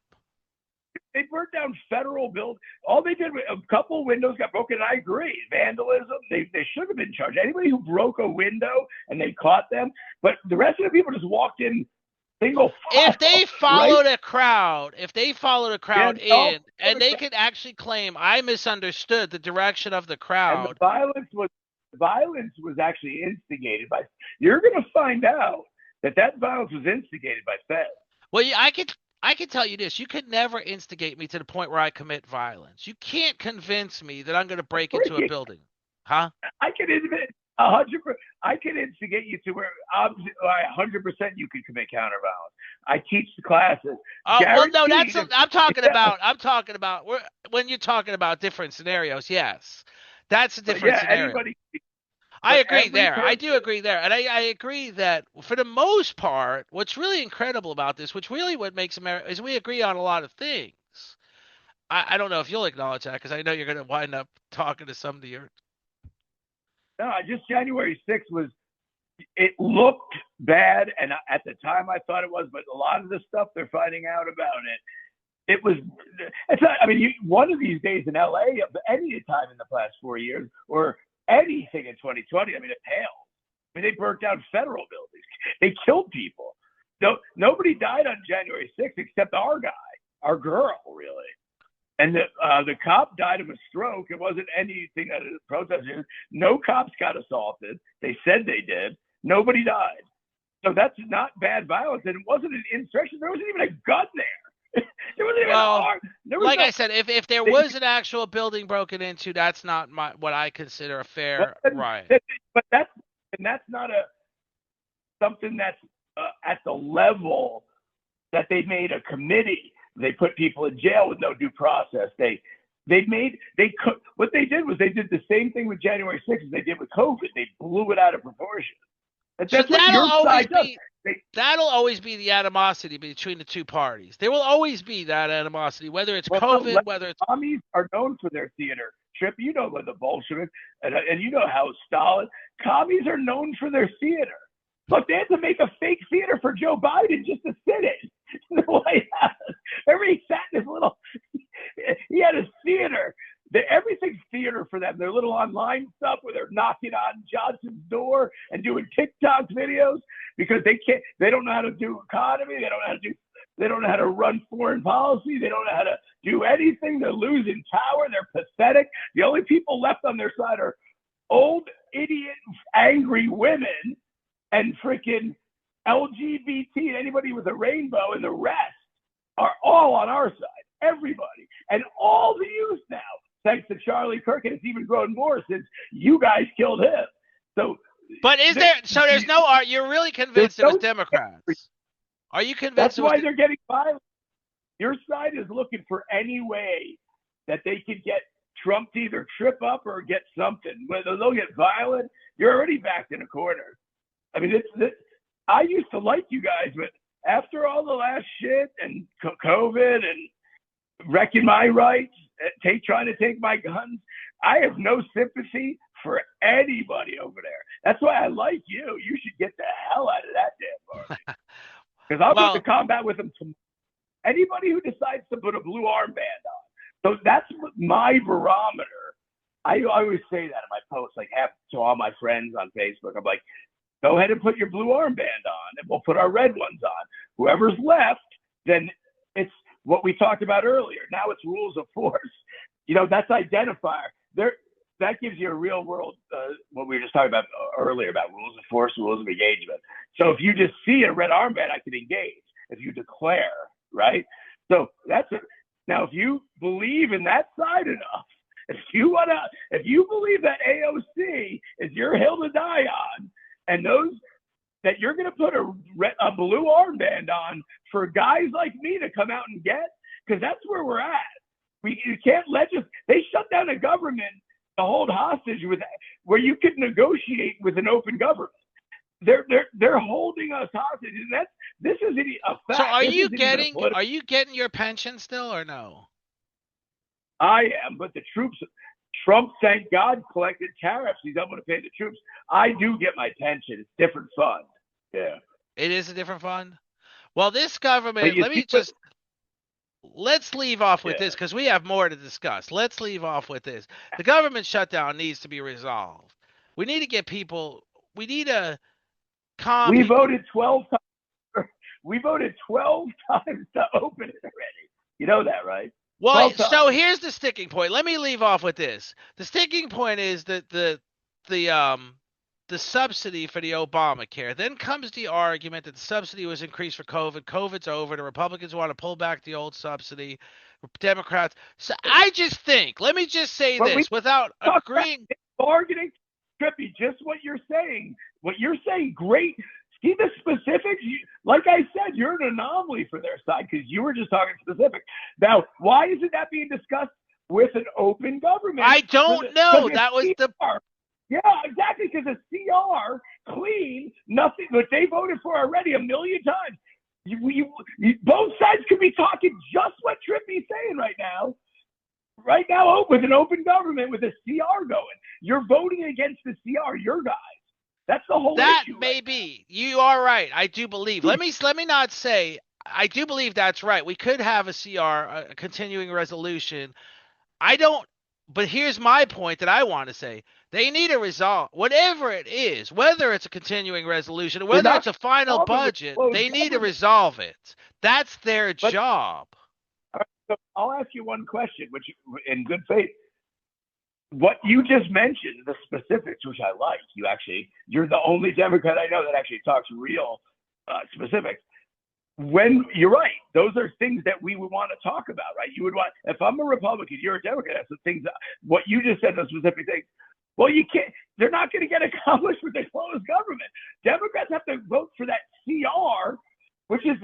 They burnt down federal buildings. All they did was a couple windows got broken. And I agree, vandalism. They should have been charged. Anybody who broke a window and they caught them, but the rest of the people just walked in single file. If they followed right? a crowd, in, and they could actually claim I misunderstood the direction of the crowd. And the violence was actually instigated by. You're going to find out that violence was instigated by feds. Well, I can tell you this: you could never instigate me to the point where I commit violence. You can't convince me that I'm going to break into a building, huh? I can admit 100%. I can instigate you to where 100% you can commit counterviolence. I teach the classes. Oh well, no, I'm talking about when you're talking about different scenarios. Yes, that's a different scenario. I agree there. I do agree there. And I agree that for the most part, what's really incredible about this, which really what makes America, is we agree on a lot of things. I don't know if you'll acknowledge that because I know you're going to wind up talking to somebody. No, just January 6th it looked bad. And at the time I thought it was, but a lot of the stuff they're finding out about it's not, I mean, one of these days in LA, any time in the past 4 years, or anything in 2020, I mean, it pales. I mean, they burnt down federal buildings. They killed people. Nobody died on January 6th except our guy, our girl, really. And the cop died of a stroke. It wasn't anything that a protester. No cops got assaulted. They said they did. Nobody died. So that's not bad violence. And it wasn't an insurrection. There wasn't even a gun there. There wasn't even an arm. I said, if there was an actual building broken into, that's not what I consider a fair riot. But that's not something that's at the level that they made a committee. They put people in jail with no due process. What they did was they did the same thing with January 6th as they did with COVID. They blew it out of proportion. That'll always be the animosity between the two parties. There will always be that animosity, whether it's COVID, whether it's. Commies are known for their theater. Trip, you know the Bolsheviks, and you know how Stalin. Commies are known for their theater. Look, they had to make a fake theater for Joe Biden just to sit in the White House. He sat in his little. He had a theater. Everything's theater for them. Their little online stuff where they're knocking on Johnson's door and doing TikTok videos because they don't know how to do economy. They don't know how to run foreign policy. They don't know how to do anything. They're losing power. They're pathetic. The only people left on their side are old, idiot, angry women and freaking LGBT and anybody with a rainbow, and the rest are all on our side. Everybody. And all the youth now. thanks to Charlie Kirk, and it's even grown more since you guys killed him. So, but there's no art? You're really convinced it was Democrats? Are you convinced? That's why they're getting violent. Your side is looking for any way that they can get Trump to either trip up or get something. Whether they'll get violent, you're already backed in a corner. I mean, I used to like you guys, but after all the last shit and COVID and wrecking my rights, trying to take my guns, I have no sympathy for anybody over there. That's why I like you. You should get the hell out of that damn party. Because I'll go to combat with them tomorrow. Anybody who decides to put a blue armband on. So that's my barometer. I always say that in my posts, like to all my friends on Facebook. I'm like, go ahead and put your blue armband on, and we'll put our red ones on. Whoever's left, then it's what we talked about earlier. Now it's rules of force. That's identifier. That gives you a real world, what we were just talking about earlier about rules of force, rules of engagement. So if you just see a red armband, I can engage. If you declare, right? So that's it. Now, if you believe in that side enough, if you believe that AOC is your hill to die on, and that you're going to put a blue armband on for guys like me to come out and get, because that's where we're at. You can't they shut down a government to hold hostage where you could negotiate with an open government. They're holding us hostage, and this isn't a fact. So are you getting your pension still or no? I am, but the troops, Trump, thank God, collected tariffs. He's able to pay the troops. I do get my pension. It's a different fund. Yeah. It is a different fund? Well, this government, let's leave off with this because we have more to discuss. Let's leave off with this. The government shutdown needs to be resolved. We need to get people, we need to calm We people. voted 12 times. We voted 12 times to open it already. You know that, right? Well, so here's the sticking point. Let me leave off with this. The sticking point is that the subsidy for the Obamacare. Then comes the argument that the subsidy was increased for COVID. COVID's over. The Republicans want to pull back the old subsidy. Democrats. So I just think, let me just say this without agreeing. Bargaining, Trippy, just what you're saying. What you're saying, great. See the specifics? Like I said, you're an anomaly for their side because you were just talking specifics. Now, why isn't that being discussed with an open government? I don't know. That was the... Yeah, exactly, because a CR, clean, nothing, but they voted for already 1 million times. Both sides could be talking just what Trippy's saying right now. Right now, with an open government, with a CR going. You're voting against the CR, your guys. That's the whole that issue. That may be. You are right. I do believe. Let me not say, I do believe that's right. We could have a CR, a continuing resolution. But here's my point that I want to say. They need to resolve whatever it is, whether it's a continuing resolution, whether it's a final budget, they need to resolve it. That's their job. So I'll ask you one question, which in good faith, what you just mentioned, the specifics, which I like, you're the only Democrat I know that actually talks real specifics. When you're right, those are things that we would want to talk about, right? You would want, if I'm a Republican, you're a Democrat, that's the things, what you just said, those specific things. Well, you can't, they're not going to get accomplished with a closed government. Democrats have to vote for that CR, which is,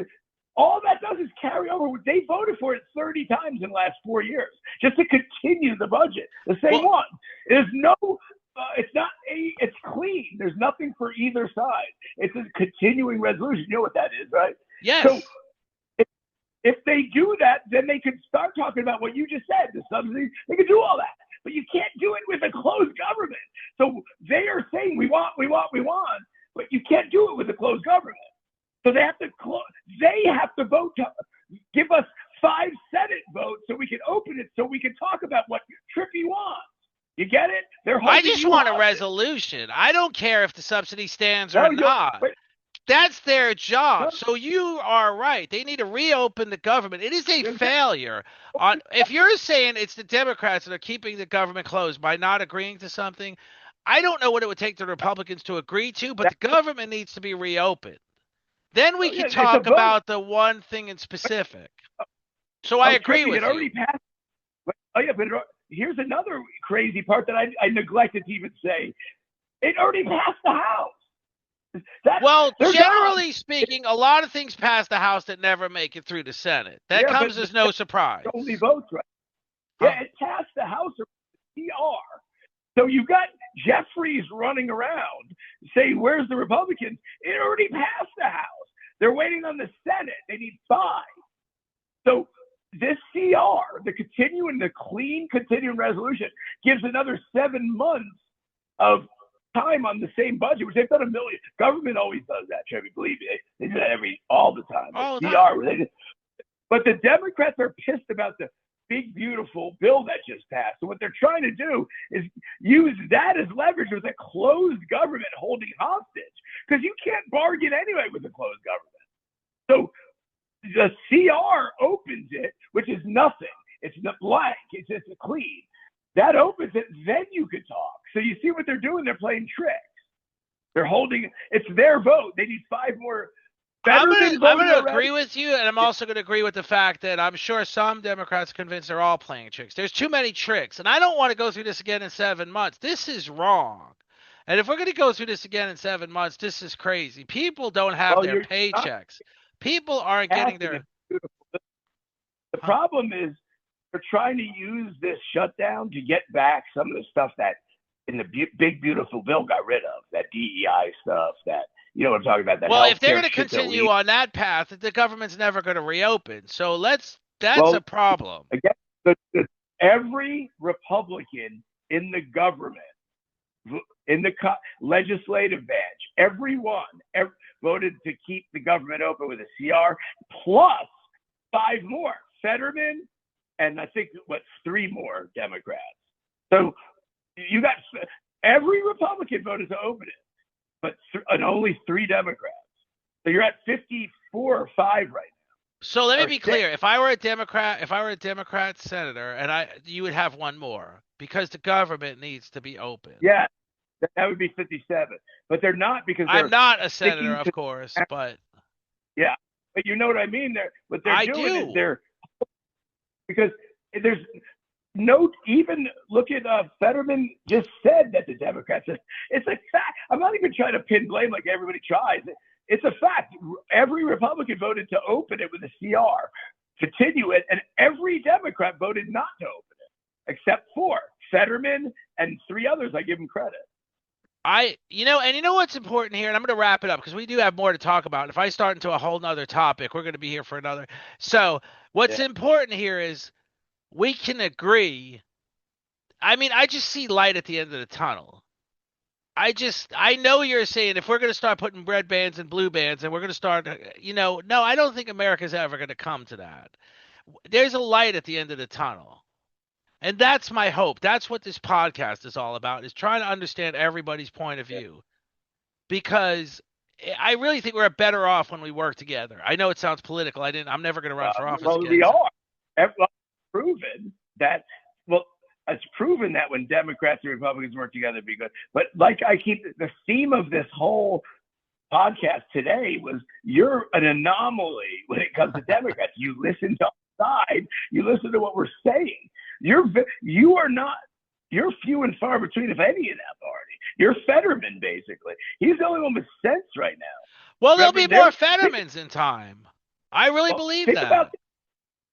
all that does is carry over. They voted for it 30 times in the last 4 years just to continue the budget, the same one. There's no, it's clean. There's nothing for either side. It's a continuing resolution. You know what that is, right? Yes. So if they do that, then they could start talking about what you just said, the subsidies. They could do all that. But you can't do it with a closed government. So they are saying we want, but you can't do it with a closed government. So they have to vote to give us 5 Senate votes so we can open it, so we can talk about what Trippy wants. You get it? I just want a resolution. I don't care if the subsidy stands or not. That's their job. So you are right. They need to reopen the government. It is a failure. If you're saying it's the Democrats that are keeping the government closed by not agreeing to something, I don't know what it would take the Republicans to agree to, but the government needs to be reopened. Then we can talk about the one thing in specific. So I agree with you. Already passed. Oh yeah, but here's another crazy part that I neglected to even say. It already passed the House. Well, generally speaking, a lot of things pass the House that never make it through the Senate. That comes as no surprise. Only votes, right? Yeah, it passed the House of PR. So you got Jeffries running around saying, where's the Republicans? It already passed the House. They're waiting on the Senate. They need 5. So this CR, the clean continuing resolution, gives another 7 months of time on the same budget, which they've done $1 million. Government always does that, Chevy. Believe me, they do that all the time. But the Democrats are pissed about the big, beautiful bill that just passed. So what they're trying to do is use that as leverage with a closed government holding hostage, because you can't bargain anyway with a closed government. So the CR opens it, which is nothing. It's not blank. It's just a clean. That opens it. Then you could talk. So you see what they're doing? They're playing tricks. They're holding. It's their vote. They need 5 more. I'm going to agree with you, and I'm also going to agree with the fact that I'm sure some Democrats are convinced they're all playing tricks. There's too many tricks, and I don't want to go through this again in 7 months. This is wrong. And if we're going to go through this again in 7 months, this is crazy. People don't have their paychecks. People aren't getting their. The problem is they're trying to use this shutdown to get back some of the stuff that in the big, beautiful bill got rid of, that DEI stuff, that, you know what I'm talking about? That well, if they're going to continue on that path, the government's never going to reopen. So that's a problem. Again, every Republican in the government, in the legislative branch, everyone voted to keep the government open with a CR, plus 5 more. Fetterman, and I think, 3 more Democrats. So you got every Republican voted to open it, but and only 3 Democrats. So you're at 54 or 5 right now. So let me be clear. If I were a Democrat senator, and you would have 1 more, because the government needs to be open. Yeah, that would be 57. But they're not, because I'm not a senator, of course, but yeah. But you know what I mean? What they're doing is they're, because there's no, even look at Fetterman just said that the Democrats, it's a fact. I'm not even trying to pin blame like everybody tries. It's a fact. Every Republican voted to open it with a CR, continue it, and every Democrat voted not to open it, except for Fetterman and 3 others. I give them credit. You know what's important here, and I'm going to wrap it up because we do have more to talk about. If I start into a whole nother topic, we're going to be here for another. So what's important here is we can agree. I mean, I just see light at the end of the tunnel. I know you're saying if we're going to start putting red bands and blue bands and we're going to start, no, I don't think America's ever going to come to that. There's a light at the end of the tunnel. And that's my hope. That's what this podcast is all about, is trying to understand everybody's point of view. Because I really think we're better off when we work together. I know it sounds political. I'm never going to run for office again. We are. It's proven that, it's proven that when Democrats and Republicans work together, it'd be good. But the theme of this whole podcast today was, you're an anomaly when it comes to Democrats. You listen to our side. You listen to what we're saying. You're few and far between, if any, in that party. You're Fetterman, basically. He's the only one with sense right now. Well, there'll be more Fettermans in time. I really believe that.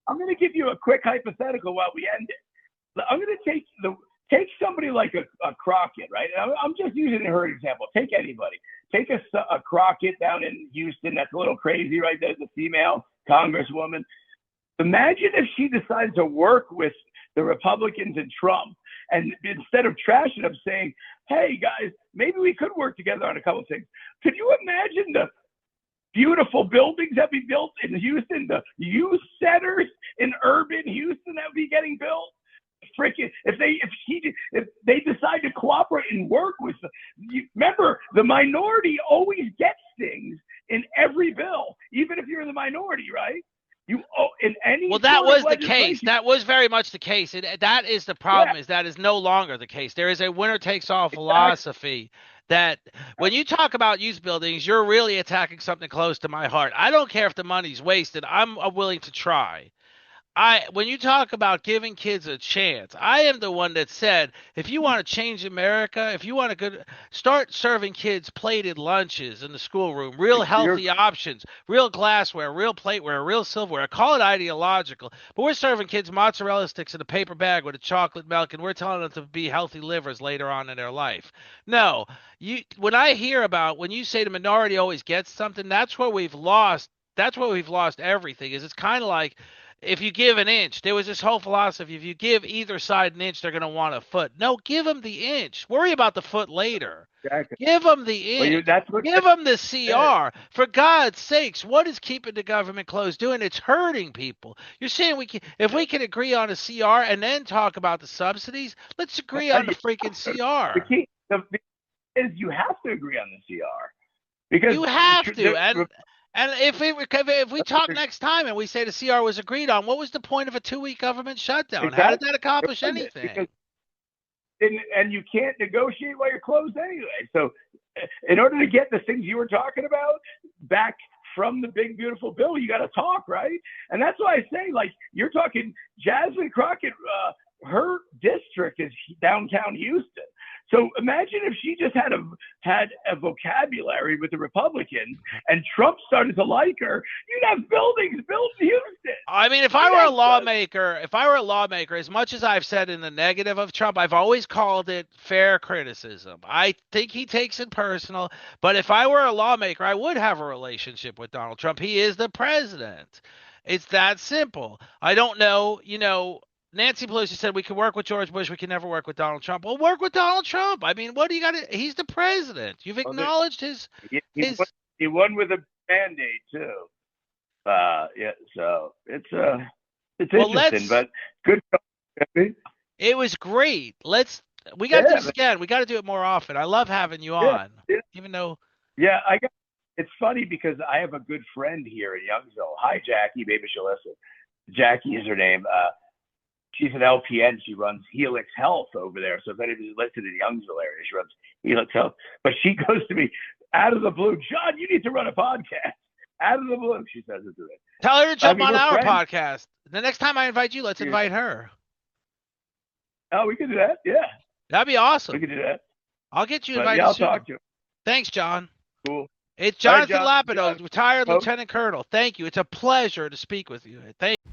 I'm going to give you a quick hypothetical while we end it. I'm going to take somebody like a Crockett, right? And I'm just using her example. Take anybody. Take a Crockett down in Houston. That's a little crazy, right? There's a female congresswoman. Imagine if she decided to work with the Republicans and Trump, and instead of trashing them, saying, hey, guys, maybe we could work together on a couple of things. Could you imagine the beautiful buildings that be built in Houston, the youth centers in urban Houston that would be getting built? Freaking, if they decide to cooperate and work with them. Remember, the minority always gets things in every bill, even if you're in the minority, right? That was the case. That was very much the case. That is the problem. Is that is no longer the case. There is a winner takes all philosophy that when you talk about youth buildings, you're really attacking something close to my heart. I don't care if the money's wasted. I'm willing to try. when you talk about giving kids a chance, I am the one that said if you want to change America, if you want to start serving kids plated lunches in the schoolroom, real You're healthy options, real glassware, real plateware, real silverware. Call it ideological, but we're serving kids mozzarella sticks in a paper bag with a chocolate milk, and we're telling them to be healthy livers later on in their life. No, when I hear about when you say the minority always gets something, that's where we've lost. That's where we've lost everything. Is it's kind of like if you give an inch, there was this whole philosophy: if you give either side an inch, they're going to want a foot. No, give them the inch. Worry about the foot later. exactly. Give them the Well, inch. that's what Give them the said. CR. For God's sakes, what is keeping the government closed doing? It's hurting people. You're saying if we can agree on a CR and then talk about the subsidies, let's agree on the freaking The CR. key is you have to agree on the CR because You have to. the And if we talk next time and we say the CR was agreed on, what was the point of a 2-week government shutdown? How did exactly that accomplish anything? because and you can't negotiate while you're closed anyway. So, in order to get the things you were talking about back from the big beautiful bill, you got to talk, right? And that's why I say, like, you're talking Jasmine Crockett. Her district is downtown Houston. So imagine if she just had a vocabulary with the Republicans and Trump started to like her, you'd have buildings built in Houston. I mean, if I were a lawmaker, as much as I've said in the negative of Trump, I've always called it fair criticism. I think he takes it personal, but if I were a lawmaker, I would have a relationship with Donald Trump. He is the president. It's that simple. I don't know, Nancy Pelosi said we can work with George Bush, we can never work with Donald Trump. Well, work with Donald Trump. I mean, what do you got to? He's the president. You've acknowledged his. He won with a mandate too. Yeah, so it's interesting, but good. It was great. We got to do this again. We got to do it more often. I love having you on, even though. Yeah, it's funny because I have a good friend here in Youngsville. Hi, Jackie. Maybe she'll listen. Jackie is her name. She's an LPN. She runs Helix Health over there. So if anybody's listening in the Youngsville area, she runs Helix Health. But she goes to me out of the blue, John, you need to run a podcast. Out of the blue, she says it to me. Tell her to jump on our podcast. The next time I invite you, let's invite her. Oh, we can do that. Yeah. That'd be awesome. We can do that. I'll get you invited. Yeah, I'll soon. talk to you. Thanks, John. Cool. It's Jonathan Lapidow, retired lieutenant colonel. Thank you. It's a pleasure to speak with you. Thank you.